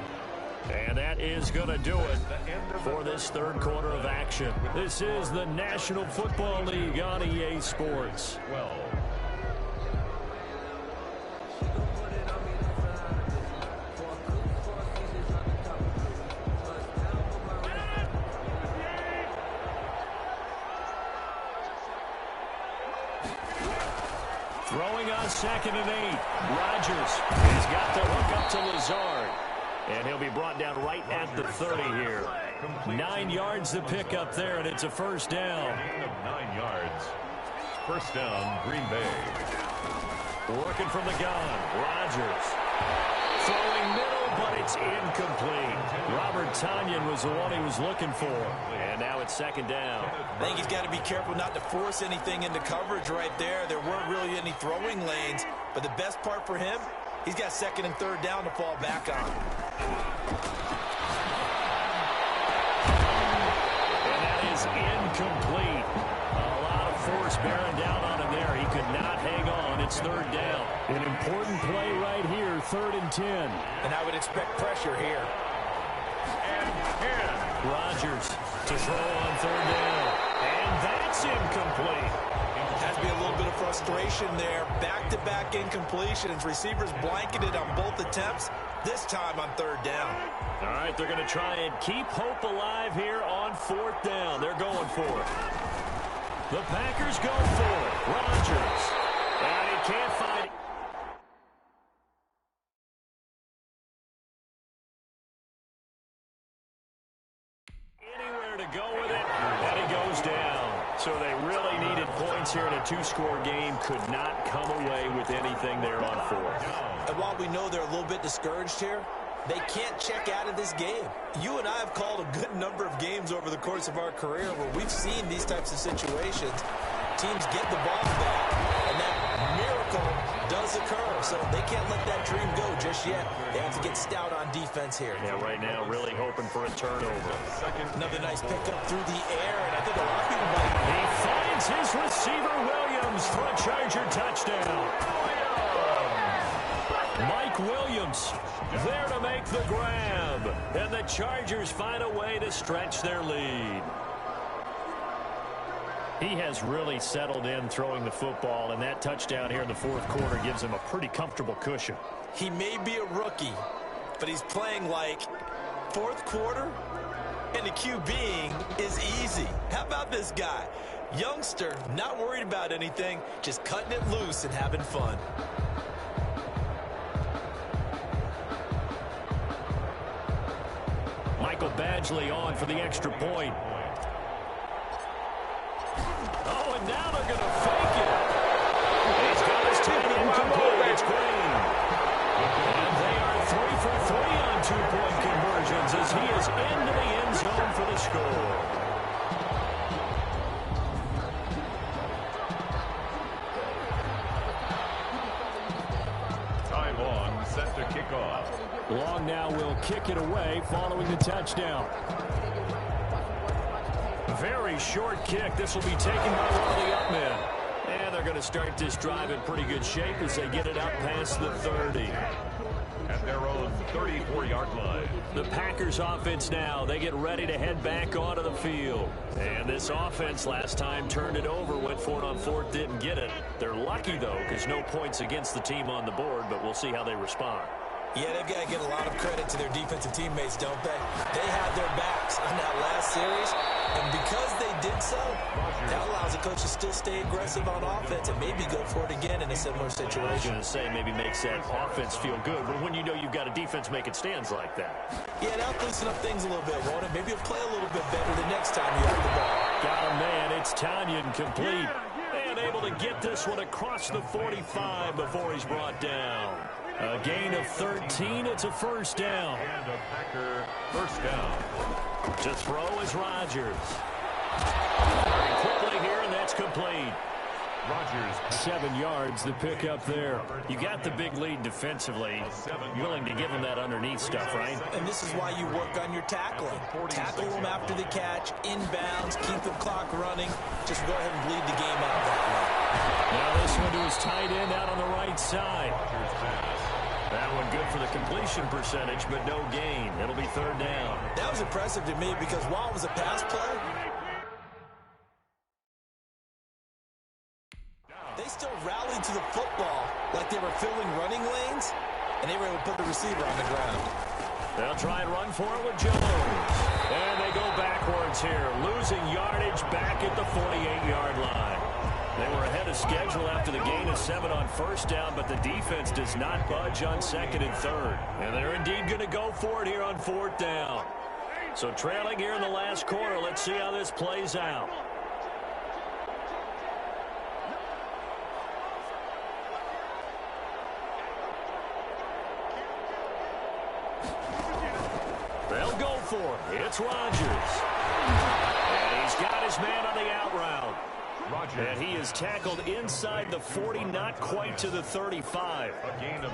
And that is going to do it for this third quarter of action. This is the National Football League on EA Sports. 12. Throwing on 2nd and 8. Rodgers has got the hook up to Lazard. And he'll be brought down right at the 30 here. 9 yards to pick up there, and it's a first down. Gain of 9 yards. First down, Green Bay. Working from the gun. Rodgers. Throwing middle, but it's incomplete. Robert Tonyan was the one he was looking for. And now it's 2nd down. I think he's got to be careful not to force anything into coverage right there. There weren't really any throwing lanes. But the best part for him, he's got 2nd and 3rd down to fall back on. And that is incomplete. A lot of force bearing down on him there. He could not hang on. It's 3rd down. An important play right here, 3rd and 10. And I would expect pressure here. Rodgers to throw on 3rd down. And that's incomplete. Has to be a little bit of frustration there. Back-to-back incompletions. Receivers blanketed on both attempts. This time on 3rd down. All right, they're going to try and keep hope alive here on 4th down. They're going for it. The Packers go for it. Rodgers. And he can't find it. Anywhere to go with it, and he goes down. So they really needed points here in a 2-score game. Could not come away with anything there on 4th. And while we know they're a little bit discouraged here, they can't check out of this game. You and I have called a good number of games over the course of our career where we've seen these types of situations. Teams get the ball back, and that miracle does occur. So they can't let that dream go just yet. They have to get stout on defense here. Yeah, right now really hoping for a turnover. Another nice pickup through the air, and I think a lot of people might... He finds his receiver, Williams, for a Charger touchdown. Mike Williams there to make the grab. And the Chargers find a way to stretch their lead. He has really settled in throwing the football, and that touchdown here in the 4th quarter gives him a pretty comfortable cushion. He may be a rookie, but he's playing like 4th quarter, and the QBing is easy. How about this guy? Youngster, not worried about anything, just cutting it loose and having fun. Michael Badgley on for the extra point. Oh, and now they're going to fake it. He's got his tip incomplete. It's Green. And they are 3 for 3 on 2-point conversions as he is into the end zone for the score. Time Long set to kick off. Long now will kick it away following the touchdown. Very short kick. This will be taken by one of the up men. And they're going to start this drive in pretty good shape as they get it up past the 30. At their own 34-yard line. The Packers offense now. They get ready to head back onto the field. And this offense last time turned it over, went for it on 4th, didn't get it. They're lucky, though, because no points against the team on the board, but we'll see how they respond. Yeah, they've got to give a lot of credit to their defensive teammates, don't they? They had their backs on that last series, and because they did so, that allows the coach to still stay aggressive on offense and maybe go for it again in a similar situation. I was going to say maybe makes that offense feel good, but when you know you've got a defense making stands like that. Yeah, that'll loosen up things a little bit, won't it? Maybe you'll play a little bit better the next time you have the ball. Got a man. It's Tonyan complete. And able to get this one across the 45 before he's brought down. A gain of 13. It's a first down. And a Packer first down. To throw is Rodgers. Very quickly here, and that's complete. Rodgers. 7 yards to pick up there. You got the big lead defensively. Willing to give him that underneath stuff, right? And this is why you work on your tackling. Tackle them after the catch, inbounds, keep the clock running. Just go ahead and bleed the game out that way. Now this one to his tight end out on the right side. That one good for the completion percentage, but no gain. It'll be third down. That was impressive to me because while it was a pass play, they still rallied to the football like they were filling running lanes, and they were able to put the receiver on the ground. They'll try and run for it with Jones. And they go backwards here, losing yardage back at the 48-yard line. They were ahead of schedule after the gain of 7 on first down, but the defense does not budge on second and third. And they're indeed going to go for it here on fourth down. So trailing here in the last quarter, let's see how this plays out. They'll go for it. It's Rodgers. And he's got his man on the out route. And he is tackled inside the 40, not quite to the 35.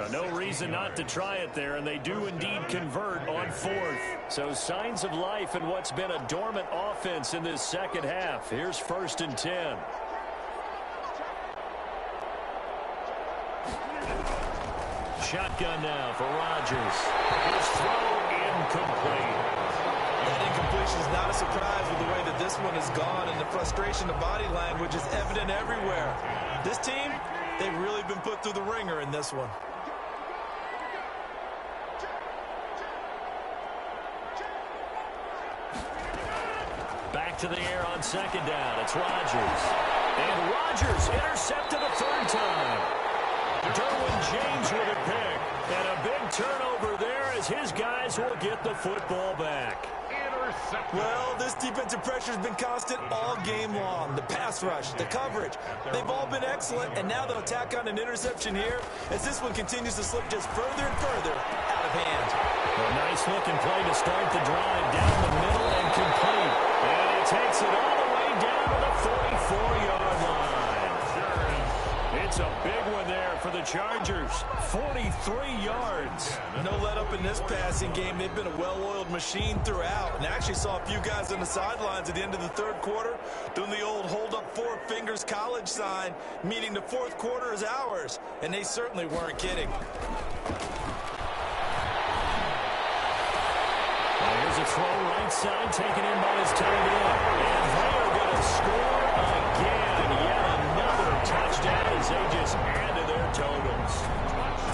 No reason not to try it there, and they do indeed convert on fourth. So signs of life in what's been a dormant offense in this second half. Here's 1st and 10. Shotgun now for Rodgers. His throw incomplete. That incompletion is not a surprise with the way that this one has gone, and the frustration, the body language is evident everywhere. This team, they've really been put through the ringer in this one. Back to the air on second down. It's Rodgers. And Rodgers intercepted a third time. Derwin James with a pick. And a big turnover there as his guys will get the football back. Well, this defensive pressure has been constant all game long. The pass rush, the coverage, they've all been excellent, and now they'll tack on an interception here as this one continues to slip just further and further out of hand. A nice-looking play to start the drive down the middle and complete. And he takes it all the way down to the 44-yard line. It's a big one there for the Chargers. 43 yards. No let up in this passing game. They've been a well-oiled machine throughout. And I actually saw a few guys on the sidelines at the end of the third quarter doing the old hold up 4 fingers college sign, meaning the fourth quarter is ours. And they certainly weren't kidding. Here's a throw right side taken in by his tight end. And they are going to score again. Yet another touchdown as they just add to their totals.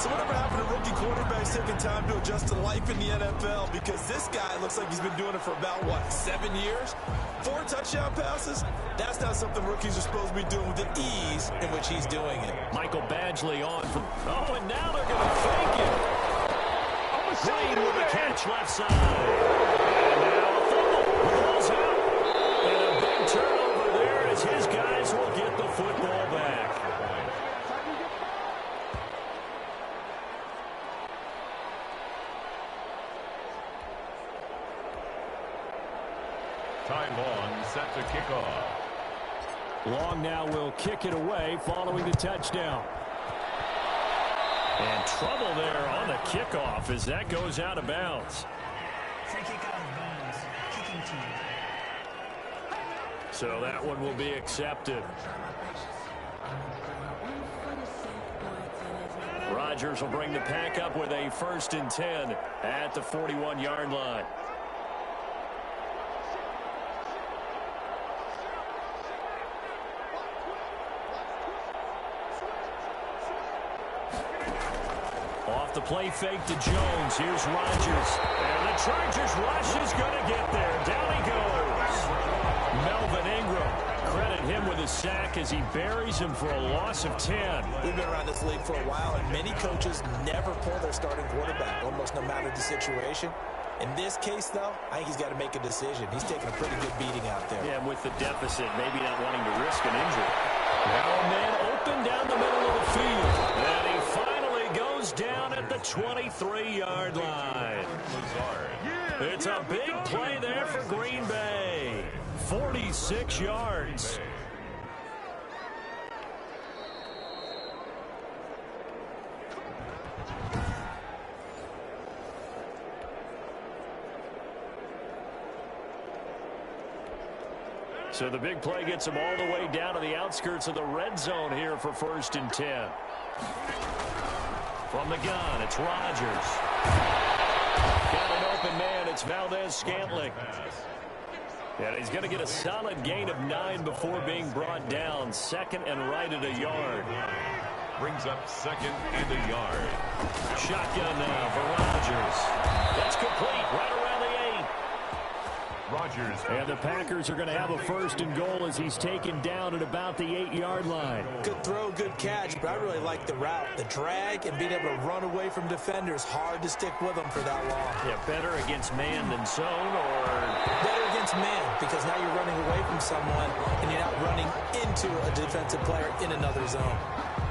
So whatever happened to rookie quarterbacks taking time to adjust to life in the NFL? Because this guy looks like he's been doing it for about, 7 years? 4 touchdown passes? That's not something rookies are supposed to be doing with the ease in which he's doing it. Michael Badgley on from... Oh, and now they're going to fake it. Green with a catch left side. And now a fumble. Ball's out. And a big turnover there as his guys will get the football back. Time Long set to kick off. Long now will kick it away following the touchdown. And trouble there on the kickoff as that goes out of bounds. Free kick out of bounds. Kicking team. So that one will be accepted. Rodgers will bring the pack up with a 1st and 10 at the 41-yard line. Off the play fake to Jones. Here's Rodgers. And the Chargers rush is going to get there. Down he goes. Melvin Ingram. Credit him with a sack as he buries him for a loss of 10. We've been around this league for a while, and many coaches never pull their starting quarterback, almost no matter the situation. In this case, though, I think he's got to make a decision. He's taking a pretty good beating out there. Yeah, and with the deficit, maybe not wanting to risk an injury. Now a man open down the middle of the field. And he finally goes down at the 23-yard line. It's a big play there for Green Bay. 46 yards. So the big play gets him all the way down to the outskirts of the red zone here for 1st and 10. From the gun, it's Rodgers. Got an open man. It's Valdez-Scantling. And he's going to get a solid gain of 9 before being brought down. Second and right at a yard. Brings up second and a yard. Shotgun now for Rodgers. That's complete right around the 8. Rodgers. And the Packers are going to have a first and goal as he's taken down at about the 8-yard line. Good throw, good catch, but I really like the route. The drag and being able to run away from defenders. Hard to stick with them for that long. Yeah, better against man than zone, or better against man, because now you're running away from someone and you're not running into a defensive player in another zone.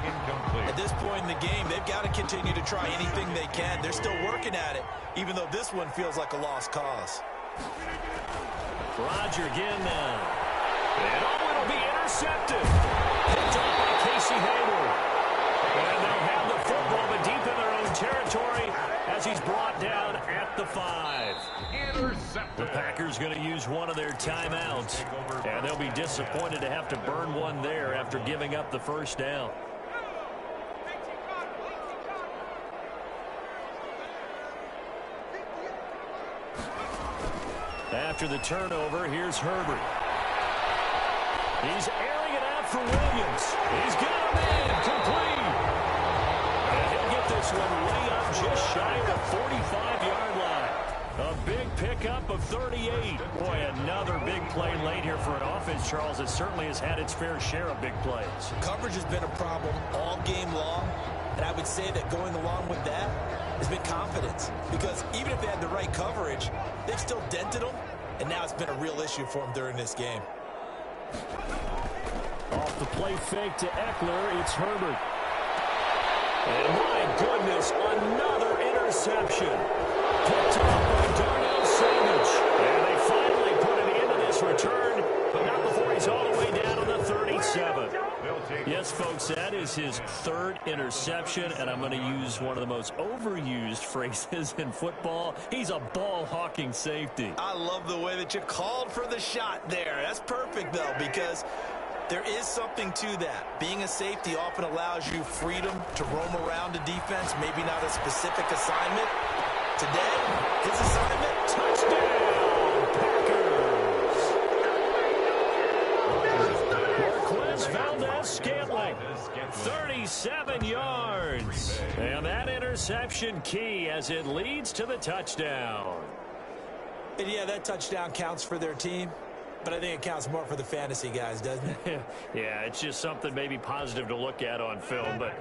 Incomplete. At this point in the game, they've got to continue to try anything they can. They're still working at it, even though this one feels like a lost cause. Roger again now. And it'll be intercepted. Picked off by Casey Hayward. And they'll have the football, but deep in their own territory as he's brought down at the 5. Intercepted. The Packers going to use one of their timeouts. And they'll be disappointed to have to burn one there after giving up the first down. After the turnover, here's Herbert. He's airing it out for Williams. He's got a man complete. And he'll get this one way up just shy of the 45-yard line. A big pickup of 38. Boy, another big play late here for an offense, Charles. It certainly has had its fair share of big plays. Coverage has been a problem all game long, and I would say that going along with that has been confidence. Because even if they had the right coverage, they've still dented them, and now it's been a real issue for them during this game. Off the play fake to Eckler, it's Herbert. And my goodness, another interception. Picked up by Darnell Savage. And they finally put an end to this return, but not before he's all the way down to the 37. Yes, folks, that is his third interception, and I'm going to use one of the most overused phrases in football. He's a ball-hawking safety. I love the way that you called for the shot there. That's perfect, though, because there is something to that. Being a safety often allows you freedom to roam around a defense, maybe not a specific assignment. Today, his assignment, touchdown, Packers. Marquez Valdez-Scantling, 37 yards. And that interception key as it leads to the touchdown. And yeah, that touchdown counts for their team, but I think it counts more for the fantasy guys, doesn't it? Yeah, it's just something maybe positive to look at on film, but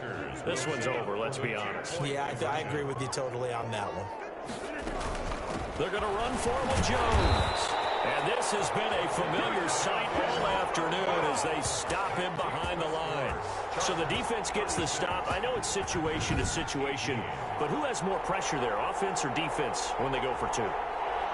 this one's over, let's be honest. Yeah, I agree with you totally on that one. They're going to run for it with Jones. And this has been a familiar sight all afternoon as they stop him behind the line. So the defense gets the stop. I know it's situation to situation, but who has more pressure there, offense or defense, when they go for 2?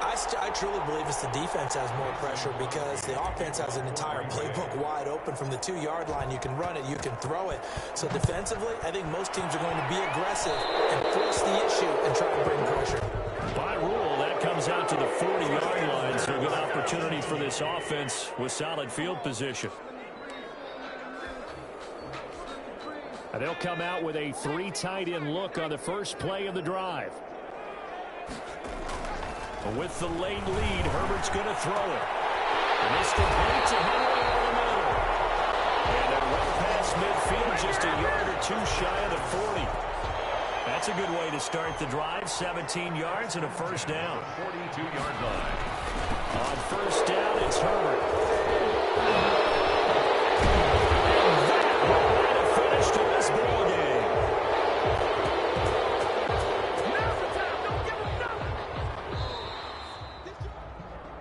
I truly believe it's the defense has more pressure because the offense has an entire playbook wide open from the 2-yard line. You can run it, you can throw it. So defensively, I think most teams are going to be aggressive and force the issue and try to bring pressure. By rule, that comes out to the 40-yard line, so a good opportunity for this offense with solid field position. And they'll come out with a 3 tight end look on the first play of the drive. With the late lead, Herbert's going to throw it. And it's complete to Henry over the middle. And then well past midfield, just a yard or 2 shy of the 40. That's a good way to start the drive. 17 yards and a first down. 42-yard line. On first down, it's Herbert. And that will light a finish to this ball game.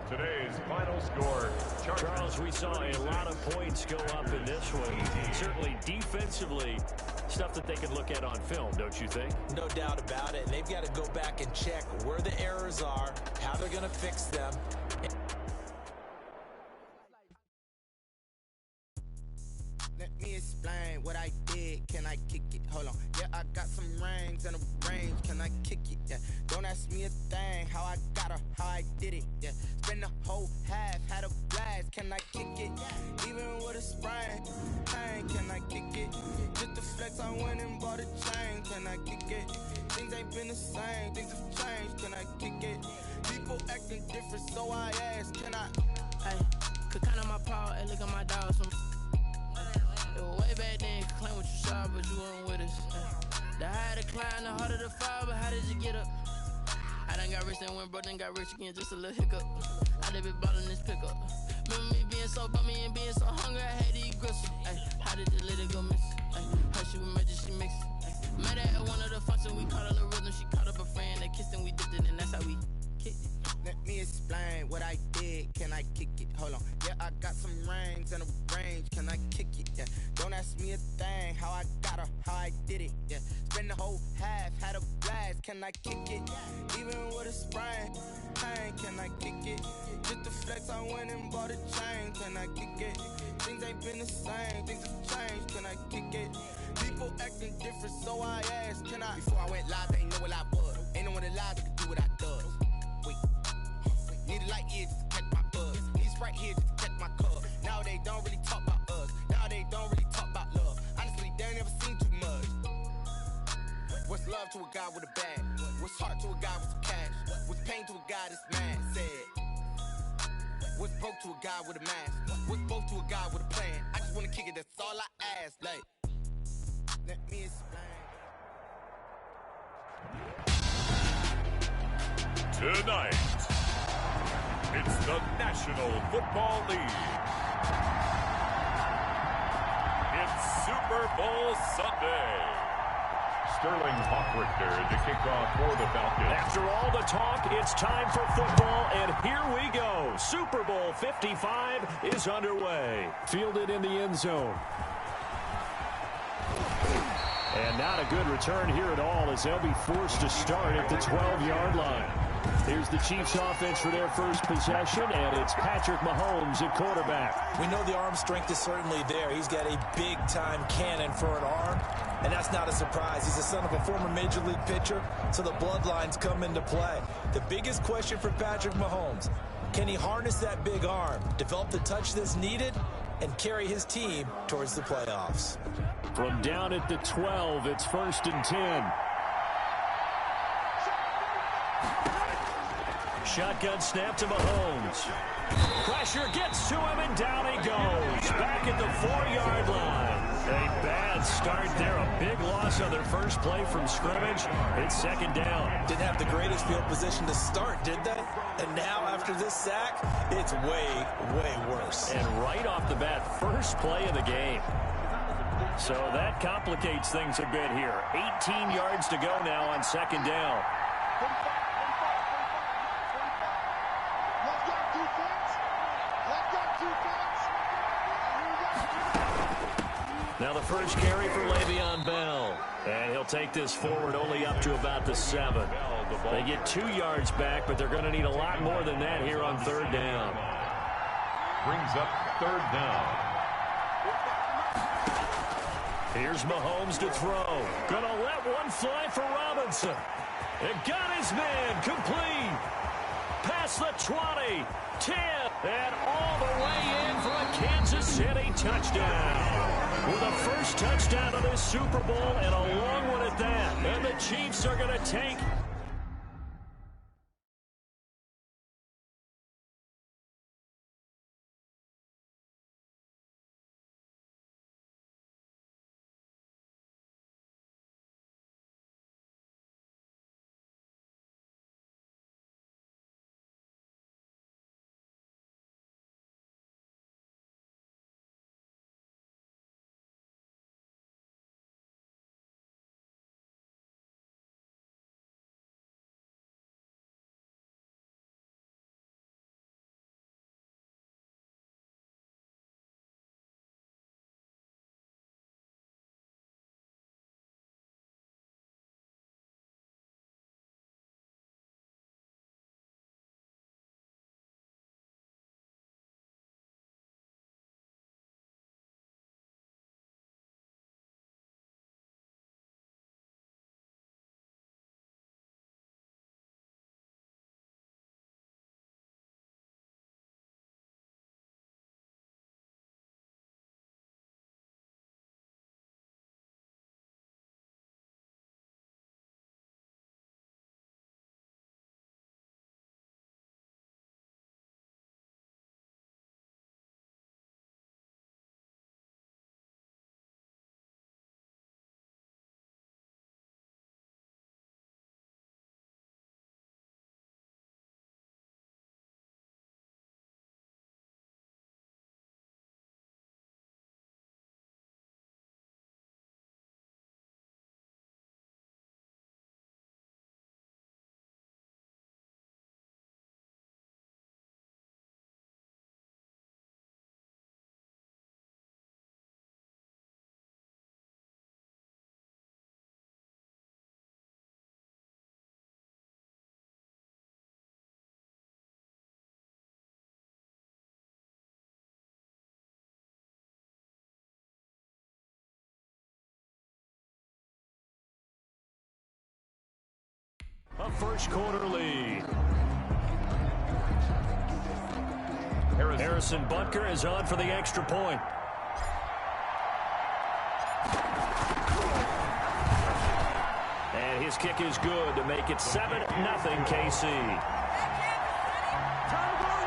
Today's final score. Charles, we saw a lot of points go up in this one. Certainly defensively, stuff that they can look at on film, don't you think? No doubt about it. And they've got to go back and check where the errors are, how they're going to fix them. Let me explain what I did. Can I kick it? Hold on. Yeah, I got some rings and a range. Can I kick it? Yeah. Don't ask me a thing. How I got her, how I did it. Yeah. Spend the whole half, had a blast. Can I kick it? Even with a sprain. Can I kick it? kick it? Just to flex, I went and bought a chain. Can I kick it? Things ain't been the same. Things have changed. Can I kick it? People acting different, so I ask, can I? Hey, could count on my paw, and look at my dog. It was way back then, could claim what you saw, but you weren't with us. The higher the climb, the harder the fall, but how did you get up? I done got rich and went broke, then got rich again, just a little hiccup. I done been ballin' this pickup. Remember me being so bummy and being so hungry, I had to eat gristle. Ay, how did the lady go miss? Her she was magic, she mixed. Met her at one of the functions, we caught a little rhythm. She caught up a friend, they kissed and we dipped it, and that's how we kicked it. Let me explain what I did. Can I kick it? Hold on. Yeah, I got some rings and a range. Can I kick it? Yeah. Don't ask me a thing. How I got her, how I did it. Yeah. Spend the whole half, had a blast. Can I kick it? Even with a sprain. Pain, can I kick it? Just to flex, I went and bought a chain. Can I kick it? Things ain't been the same. Things have changed. Can I kick it? People acting different, so I asked, can I? Before I went live, they ain't know what I was. Ain't no one alive that could do what I does. Wait. Need a light here just to catch my buzz. Need Sprite here just to catch my cup. Now they don't really talk about us. Now they don't really talk about love. Honestly, they ain't never seen too much. What's love to a guy with a bag? What's heart to a guy with some cash? What's pain to a guy that's mad? Said. What's broke to a guy with a mask? What's both to a guy with a plan? I just wanna kick it, that's all I ask. Like, let me explain. Tonight, it's the National Football League. It's Super Bowl Sunday. Sterling Hawkrichter to kick off for the Falcons. After all the talk, it's time for football, and here we go. Super Bowl 55 is underway. Fielded in the end zone. And not a good return here at all, as they'll be forced to start at the 12-yard line. Here's the Chiefs offense for their first possession, and it's Patrick Mahomes at quarterback. We know the arm strength is certainly there. He's got a big-time cannon for an arm, and that's not a surprise. He's the son of a former Major League pitcher, so the bloodlines come into play. The biggest question for Patrick Mahomes, can he harness that big arm, develop the touch that's needed, and carry his team towards the playoffs? From down at the 12, it's 1st and 10. Shotgun snap to Mahomes. Pressure gets to him, and down he goes. Back at the 4-yard line. A bad start there. A big loss on their first play from scrimmage. It's 2nd down. Didn't have the greatest field position to start, did they? And now, after this sack, it's way, way worse. And right off the bat, first play of the game. So that complicates things a bit here. 18 yards to go now on 2nd down. Now the first carry for Le'Veon Bell. And he'll take this forward only up to about the 7. They get 2 yards back, but they're going to need a lot more than that here on 3rd down. Brings up 3rd down. Here's Mahomes to throw. Gonna let one fly for Robinson. It got his man complete. Past the 20, 10, and all the way in for a Kansas City touchdown. With the first touchdown of this Super Bowl, and a long one at that. And the Chiefs are going to take first quarter lead. Harrison Butker is on for the extra point. And his kick is good to make it 7-0 KC.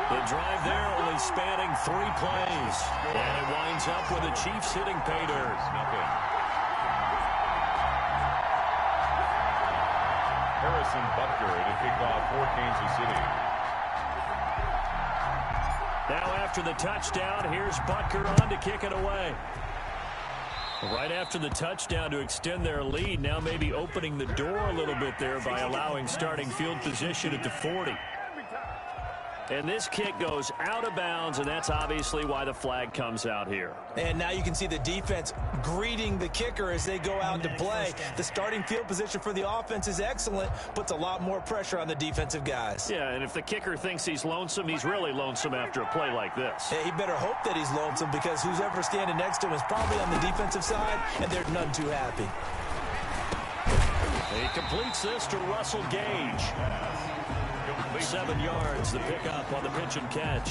The drive there only spanning 3 plays. And it winds up with the Chiefs hitting pay dirt. Harrison Butker to kick off for Kansas City. Now after the touchdown, here's Butker on to kick it away. Right after the touchdown to extend their lead, now maybe opening the door a little bit there by allowing starting field position at the 40. And this kick goes out of bounds, and that's obviously why the flag comes out here. And now you can see the defense greeting the kicker as they go out to play. The starting field position for the offense is excellent, puts a lot more pressure on the defensive guys. Yeah, and if the kicker thinks he's lonesome, he's really lonesome after a play like this. Yeah, he better hope that he's lonesome, because who's ever standing next to him is probably on the defensive side, and they're none too happy. He completes this to Russell Gage. 7 yards, the pickup on the pitch and catch.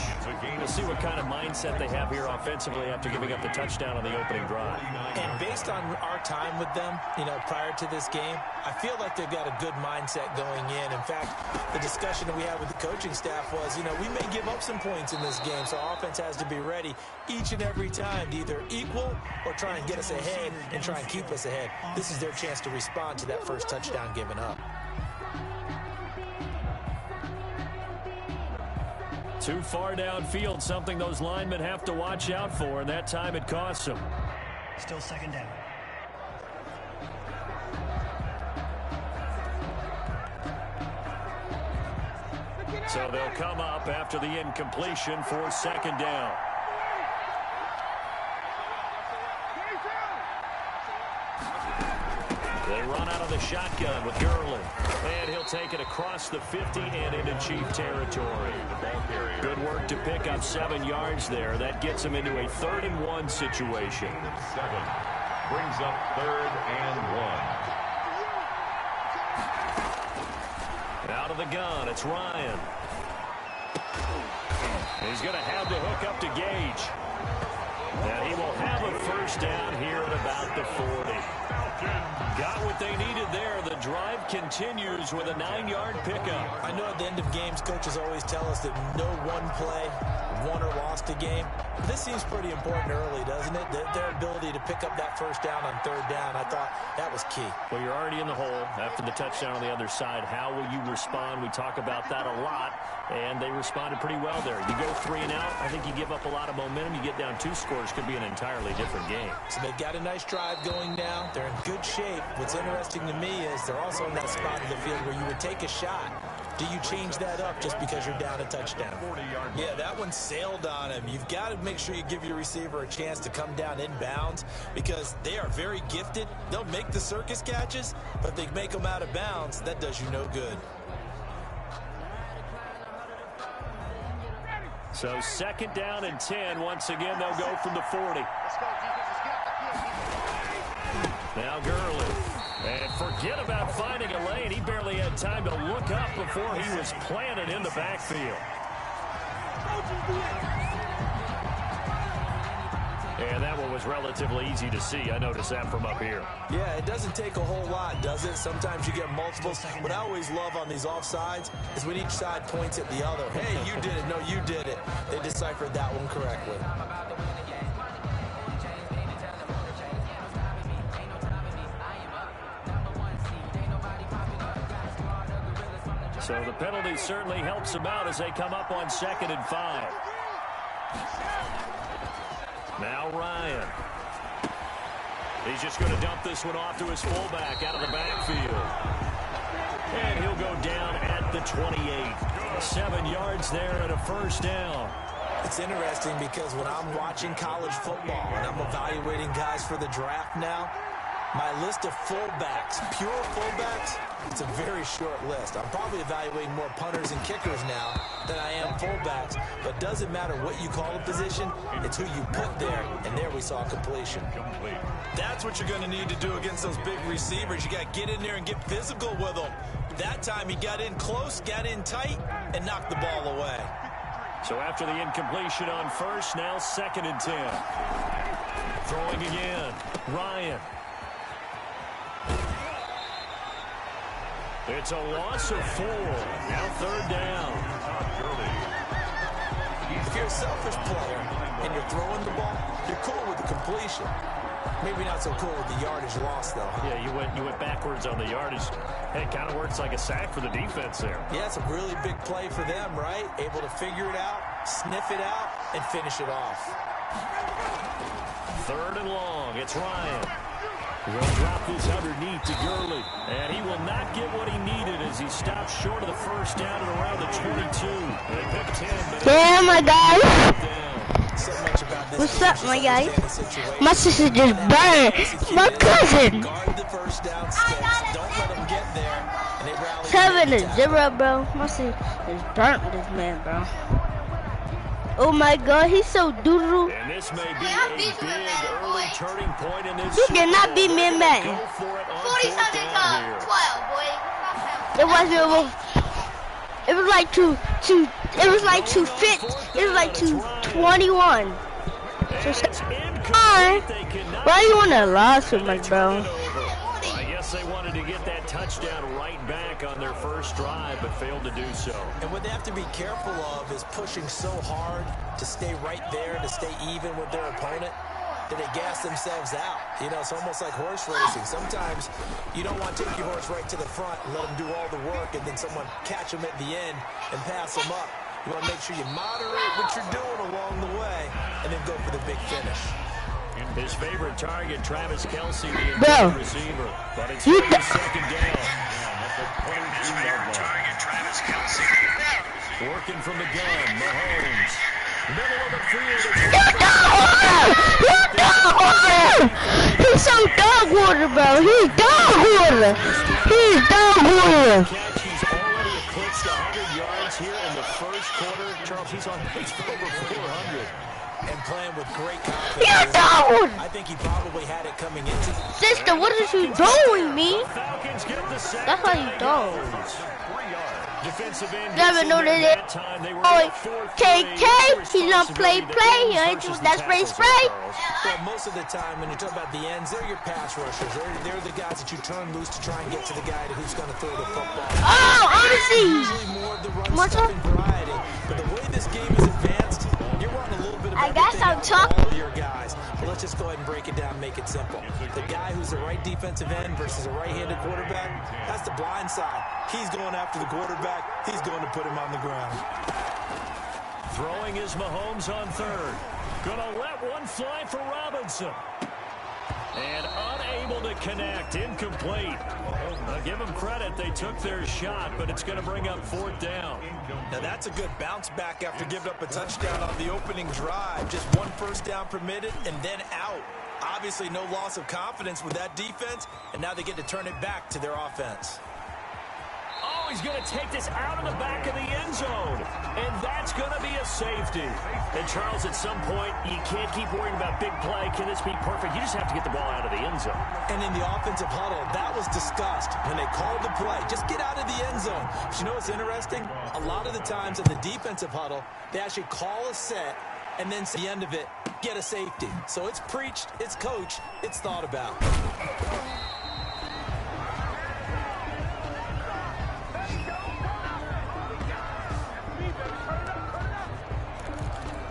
We'll see what kind of mindset they have here offensively after giving up the touchdown on the opening drive. And based on our time with them, prior to this game, I feel like they've got a good mindset going in. In fact, the discussion that we had with the coaching staff was, we may give up some points in this game, so offense has to be ready each and every time to either equal or try and get us ahead and try and keep us ahead. This is their chance to respond to that first touchdown given up. Too far downfield, something those linemen have to watch out for, and that time it costs them. Still second down. So they'll come up after the incompletion for second down. They run out of the shotgun with Gurley. And he'll take it across the 50 and into Chief territory. Good work to pick up 7 yards there. That gets him into a 3rd and 1 situation. 7 brings up 3rd and 1. Out of the gun, it's Ryan. He's going to have to hook up to Gage. And he will have a first down here at about the 40. Got what they needed there. The drive continues with a 9-yard pickup. I know at the end of games, coaches always tell us that no one play won or lost a game. But this seems pretty important early, doesn't it? Their ability to pick up that first down on 3rd down, I thought that was key. Well, you're already in the hole after the touchdown on the other side. How will you respond? We talk about that a lot, and they responded pretty well there. You go 3 and out, I think you give up a lot of momentum. You get down 2 scores, could be an entirely different game. So they've got a nice drive going now. They're in good shape. What's interesting to me is they're also in that spot of the field where you would take a shot. Do you change that up just because you're down a touchdown? Yeah, that one sailed on him. You've got to make sure you give your receiver a chance to come down inbounds, because they are very gifted. They'll make the circus catches, but if they make them out of bounds, that does you no good. So 2nd down and 10. Once again, they'll go from the 40. Now Gurley. And forget about finding a lane. He barely had time to look up before he was planted in the backfield. And that one was relatively easy to see. I noticed that from up here. Yeah, it doesn't take a whole lot, does it? Sometimes you get multiples. What I always love on these offsides is when each side points at the other. Hey, you did it. No, you did it. They deciphered that one correctly. So the penalty certainly helps them out as they come up on 2nd and 5. Now Ryan. He's just going to dump this one off to his fullback out of the backfield. And he'll go down at the 28. 7 yards there and a first down. It's interesting because when I'm watching college football and I'm evaluating guys for the draft now, my list of fullbacks, pure fullbacks, it's a very short list. I'm probably evaluating more punters and kickers now than I am fullbacks, but it doesn't matter what you call a position, it's who you put there, and there we saw completion. That's what you're going to need to do against those big receivers. You got to get in there and get physical with them. That time he got in close, got in tight, and knocked the ball away. So after the incompletion on first, now 2nd and 10. Throwing again, Ryan. It's a loss of 4. Now 3rd down. If you're a selfish player and you're throwing the ball, you're cool with the completion. Maybe not so cool with the yardage loss, though. Yeah, you went backwards on the yardage. Hey, it kind of works like a sack for the defense there. Yeah, it's a really big play for them, right? Able to figure it out, sniff it out, and finish it off. 3rd and long. It's Ryan. He'll drop this underneath to Gurley. And he will not get what he needed as he stops short of the 1st down at around the 22. They pick 10, but yeah, my guys. So much about this. What's up, my guys? My sister just burned my cousin. Guard the 1st down steps. Don't let them get there. And they rally 7-0, bro. My sister just burnt this man, bro. Oh my God, he's so doodle. And this may be a big early turning point in this. He did not beat me in Madden. 40-something to 12, boy. It was like 221. Why you want to lose so much, bro? I guess they wanted to get that touchdown right back on their first drive, but failed to do so. And what they have to be careful of is pushing so hard to stay right there, to stay even with their opponent, that they gas themselves out. You know, it's almost like horse racing. Sometimes you don't want to take your horse right to the front and let them do all the work, and then someone catch them at the end and pass them up. You want to make sure you moderate what you're doing along the way, and then go for the big finish. His favorite target, Travis Kelce, the intended receiver. But it's 2nd down. His favorite target, Travis Kelce. Working from the gun, Mahomes. Middle of the field. He's so dog water, bro. He's dog water. He's dog water. He's already eclipsed 100 yards here in the 1st quarter. Charles, he's on pace for over 400. And playing with great confidence. I think he probably had it coming into. Sister, what is you doing, me? That's how you don't. Never know that. Oh, KK, he's not play. That's spray. Well, most of the time, when you talk about the ends, they're your pass rushers. They're the guys that you turn loose to try and get to the guy who's going to throw the football. Oh, honestly. Usually more of the run-stuffing variety. But the way this game is advanced, you're running a little bit of I guess I'm talking all of your guys. But let's just go ahead and break it down, make it simple. The guy who's the right defensive end versus a right-handed quarterback, that's the blind side. He's going after the quarterback. He's going to put him on the ground. Throwing is Mahomes on 3rd. Gonna let one fly for Robinson. And unable to connect. Incomplete. Now give them credit. They took their shot, but it's going to bring up 4th down. Now that's a good bounce back after giving up a touchdown on the opening drive. Just 1 first down permitted and then out. Obviously no loss of confidence with that defense, and now they get to turn it back to their offense. Oh, he's going to take this out of the back of the end zone. And that's going to be a safety. And, Charles, at some point, you can't keep worrying about big play. Can this be perfect? You just have to get the ball out of the end zone. And in the offensive huddle, that was discussed when they called the play. Just get out of the end zone. But you know what's interesting? A lot of the times in the defensive huddle, they actually call a set and then at the end of it, get a safety. So it's preached, it's coached, it's thought about.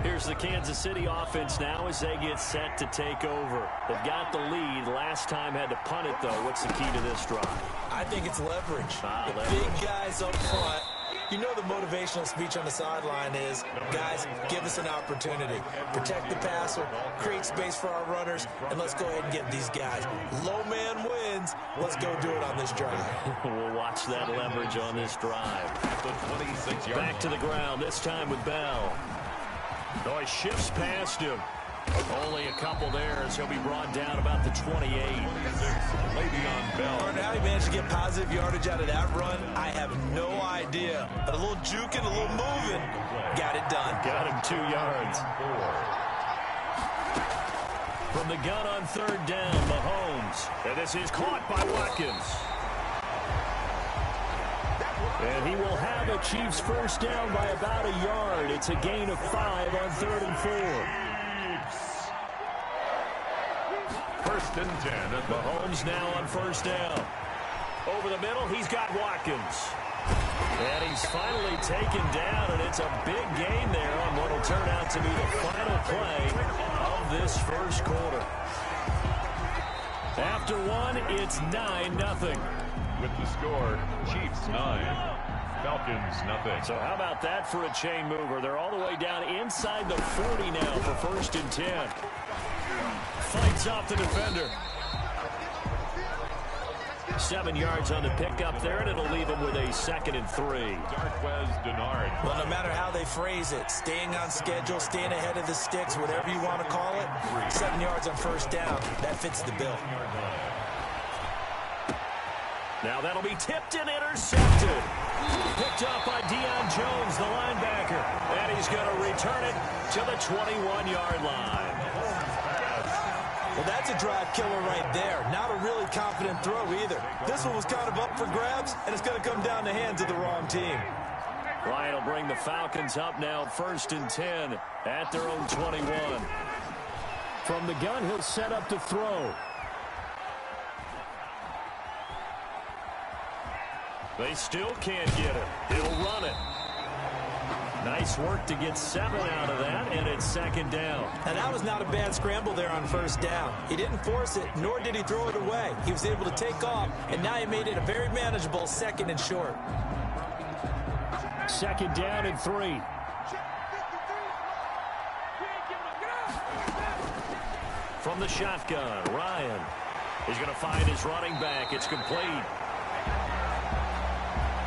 Here's the Kansas City offense now as they get set to take over. They've got the lead. Last time had to punt it, though. What's the key to this drive? I think it's leverage. The big guys up front. You know the motivational speech on the sideline is, guys, give us an opportunity. Protect the passer, create space for our runners, and let's go ahead and get these guys. Low man wins. Let's go do it on this drive. We'll watch that leverage on this drive. Back to the ground, this time with Bell. Oh, he shifts past him. Only a couple there as he'll be brought down about the 28. Le'Veon Bell. How he managed to get positive yardage out of that run, I have no idea. But a little juking, a little moving, got it done. Got him 2 yards. From the gun on 3rd down, Mahomes. And this is caught by Watkins. And he will have a Chiefs first down by about a yard. It's a gain of 5 on 3rd and 4. First and 10. Mahomes now on first down. Over the middle, he's got Watkins. And he's finally taken down, and it's a big gain there on what will turn out to be the final play of this first quarter. After one, it's 9-0. With the score, Chiefs 9, Falcons 0. So how about that for a chain mover? They're all the way down inside the 40 now for first and 10. Fights off the defender. 7 yards on the pickup there, and it'll leave him with a 2nd and 3. Well, no matter how they phrase it, staying on schedule, staying ahead of the sticks, whatever you want to call it, 7 yards on first down, that fits the bill. Now that'll be tipped and intercepted. Picked up by Deion Jones, the linebacker. And he's going to return it to the 21-yard line. Well, that's a drive killer right there. Not a really confident throw either. This one was kind of up for grabs, and it's going to come down the hands of the wrong team. Ryan will bring the Falcons up now, 1st and 10 at their own 21. From the gun, he'll set up to throw. They still can't get it. He'll run it. Nice work to get 7 out of that, and it's 2nd down. And that was not a bad scramble there on first down. He didn't force it, nor did he throw it away. He was able to take off, and now he made it a very manageable 2nd and short. 2nd down and 3. From the shotgun, Ryan is going to find his running back. It's complete.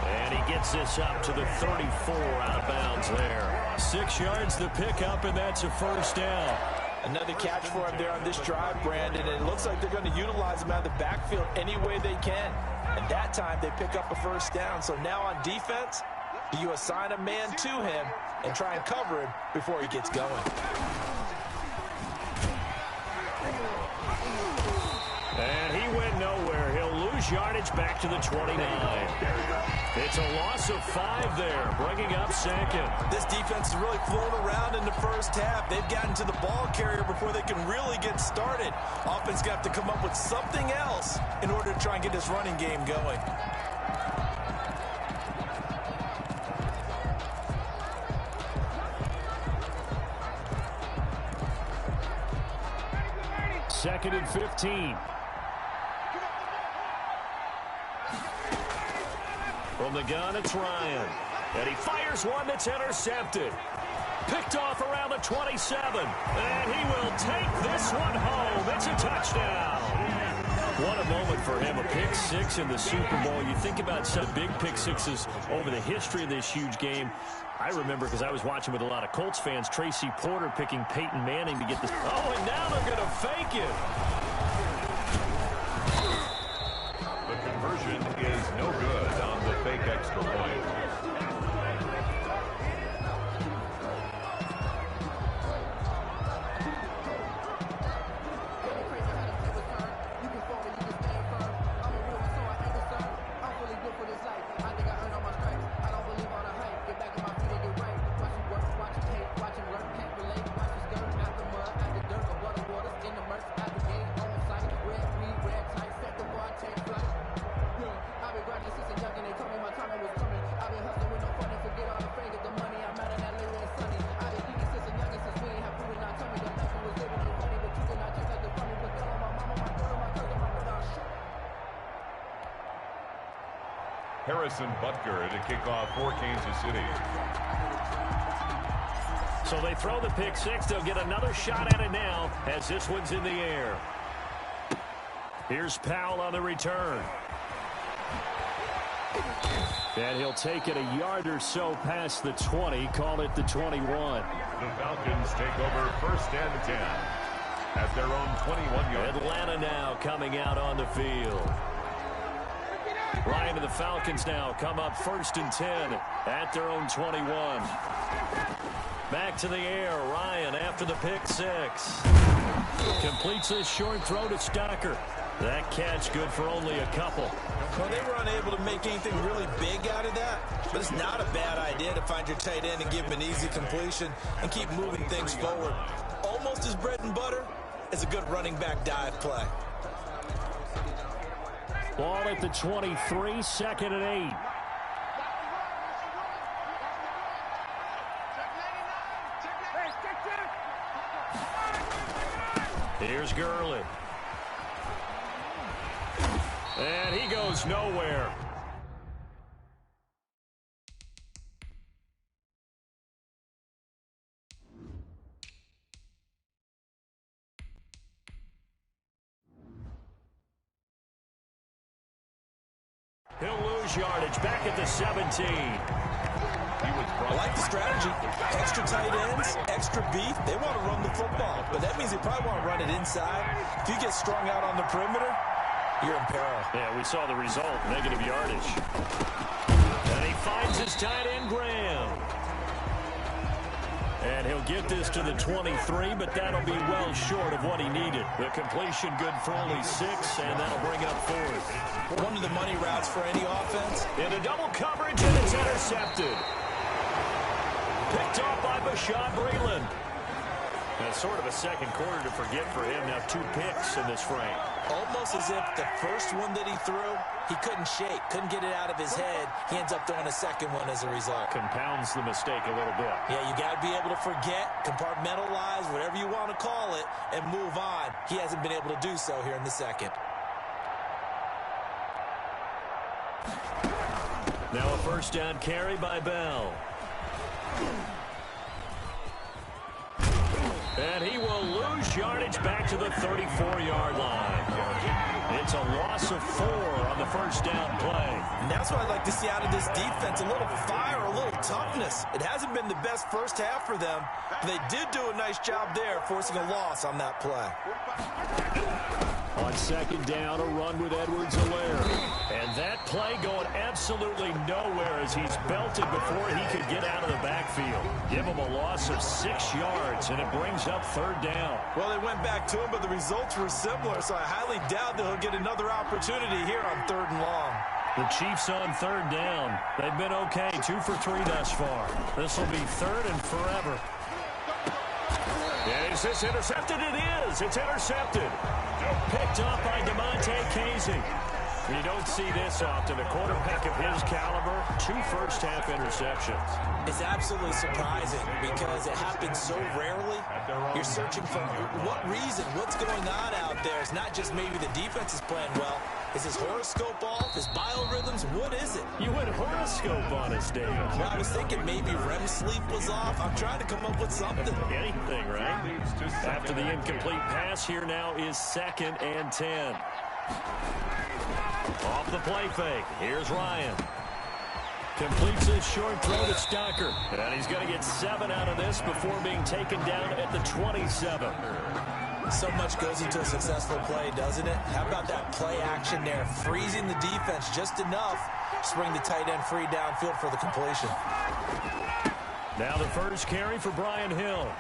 And he gets this up to the 34 out of bounds there. 6 yards the pickup, and that's a first down. Another catch for him there on this drive, Brandon, and it looks like they're going to utilize him out of the backfield any way they can. And that time they pick up a first down. So now on defense, do you assign a man to him and try and cover him before he gets going? And he went nowhere. He'll lose yardage back to the 29. It's a loss of 5 there, bringing up 2nd. This defense is really flown around in the first half. They've gotten to the ball carrier before they can really get started. Offense got to come up with something else in order to try and get this running game going. Second and 15. From the gun, it's Ryan. And he fires one that's intercepted. Picked off around the 27. And he will take this one home. It's a touchdown. What a moment for him. A pick 6 in the Super Bowl. You think about some big pick 6s over the history of this huge game. I remember, because I was watching with a lot of Colts fans, Tracy Porter picking Peyton Manning to get this. Oh, and now they're going to fake it. The conversion is no good on the fake extra point. Harrison Butker to kick off for Kansas City. So they throw the pick 6. They'll get another shot at it now as this one's in the air. Here's Powell on the return. And he'll take it a yard or so past the 20. Call it the 21. The Falcons take over 1st and 10 at their own 21-yard. Atlanta now coming out on the field. Ryan and the Falcons now come up 1st and 10 at their own 21. Back to the air. Ryan after the pick 6. Completes this short throw to Stocker. That catch good for only a couple. Well, they were unable to make anything really big out of that, but it's not a bad idea to find your tight end and give him an easy completion and keep moving things forward. Almost as bread and butter as a good running back dive play. Ball at the 23, second and 8. Here's Gurley. And he goes nowhere. He'll lose yardage back at the 17. I like the strategy. Extra tight ends, extra beef. They want to run the football, but that means they probably want to run it inside. If you get strung out on the perimeter, you're in peril. Yeah, we saw the result, negative yardage. And he finds his tight end, Graham. And he'll get this to the 23, but that'll be well short of what he needed. The completion good for only 6, and that'll bring up 4th. One of the money routes for any offense. Into double coverage, and it's intercepted. Picked off by Bashaud Breeland. And sort of a second quarter to forget for him. Now 2 picks in this frame. Almost as if the first one that he threw, he couldn't shake, couldn't get it out of his head. He ends up throwing a second one as a result. Compounds the mistake a little bit. Yeah, you got to be able to forget, compartmentalize, whatever you want to call it, and move on. He hasn't been able to do so here in the second. Now a first down carry by Bell. And he will lose yardage back to the 34-yard line. It's a loss of 4 on the first down play. And that's what I'd like to see out of this defense, a little fire, a little toughness. It hasn't been the best first half for them, but they did do a nice job there, forcing a loss on that play. On second down, a run with Edwards-Helaire. And that play going absolutely nowhere as he's belted before he could get out of the backfield. Give him a loss of 6 yards, and it brings up third down. Well, they went back to him, but the results were similar, so I highly doubt that he'll get another opportunity here on 3rd and long. The Chiefs on 3rd down. They've been okay, 2 for 3 thus far. This will be 3rd and forever. And is this intercepted? It is. It's intercepted. Picked off by DeMonte Casey. You don't see this often. A quarterback of his caliber, 2 first-half interceptions. It's absolutely surprising because it happens so rarely. You're searching for what reason, what's going on out there. It's not just maybe the defense is playing well. Is his horoscope off? His biorhythms? What is it? You went horoscope on us, David. Well, I was thinking maybe REM sleep was off. I'm trying to come up with something. Anything, right? After the incomplete pass, here now is 2nd and 10. Off the play fake. Here's Ryan. Completes his short throw to Stocker. And he's going to get 7 out of this before being taken down at the 27. So much goes into a successful play, doesn't it? How about that play action there? Freezing the defense just enough to bring the tight end free downfield for the completion. Now the first carry for Brian Hill.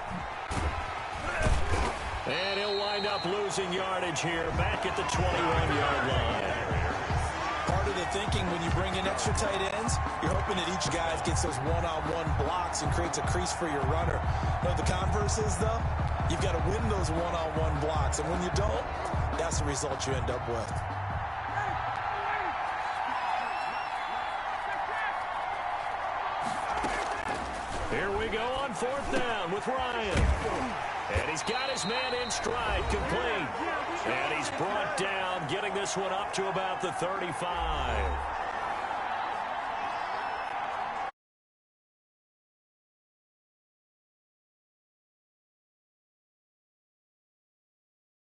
And he'll wind up losing yardage here back at the 21-yard line. Part of the thinking when you bring in extra tight ends, you're hoping that each guy gets those one-on-one blocks and creates a crease for your runner. You know, the converse is, though, you've got to win those one-on-one blocks. And when you don't, that's the result you end up with. Here we go on 4th down with Ryan. And he's got his man in stride, complete. And he's brought down, getting this one up to about the 35.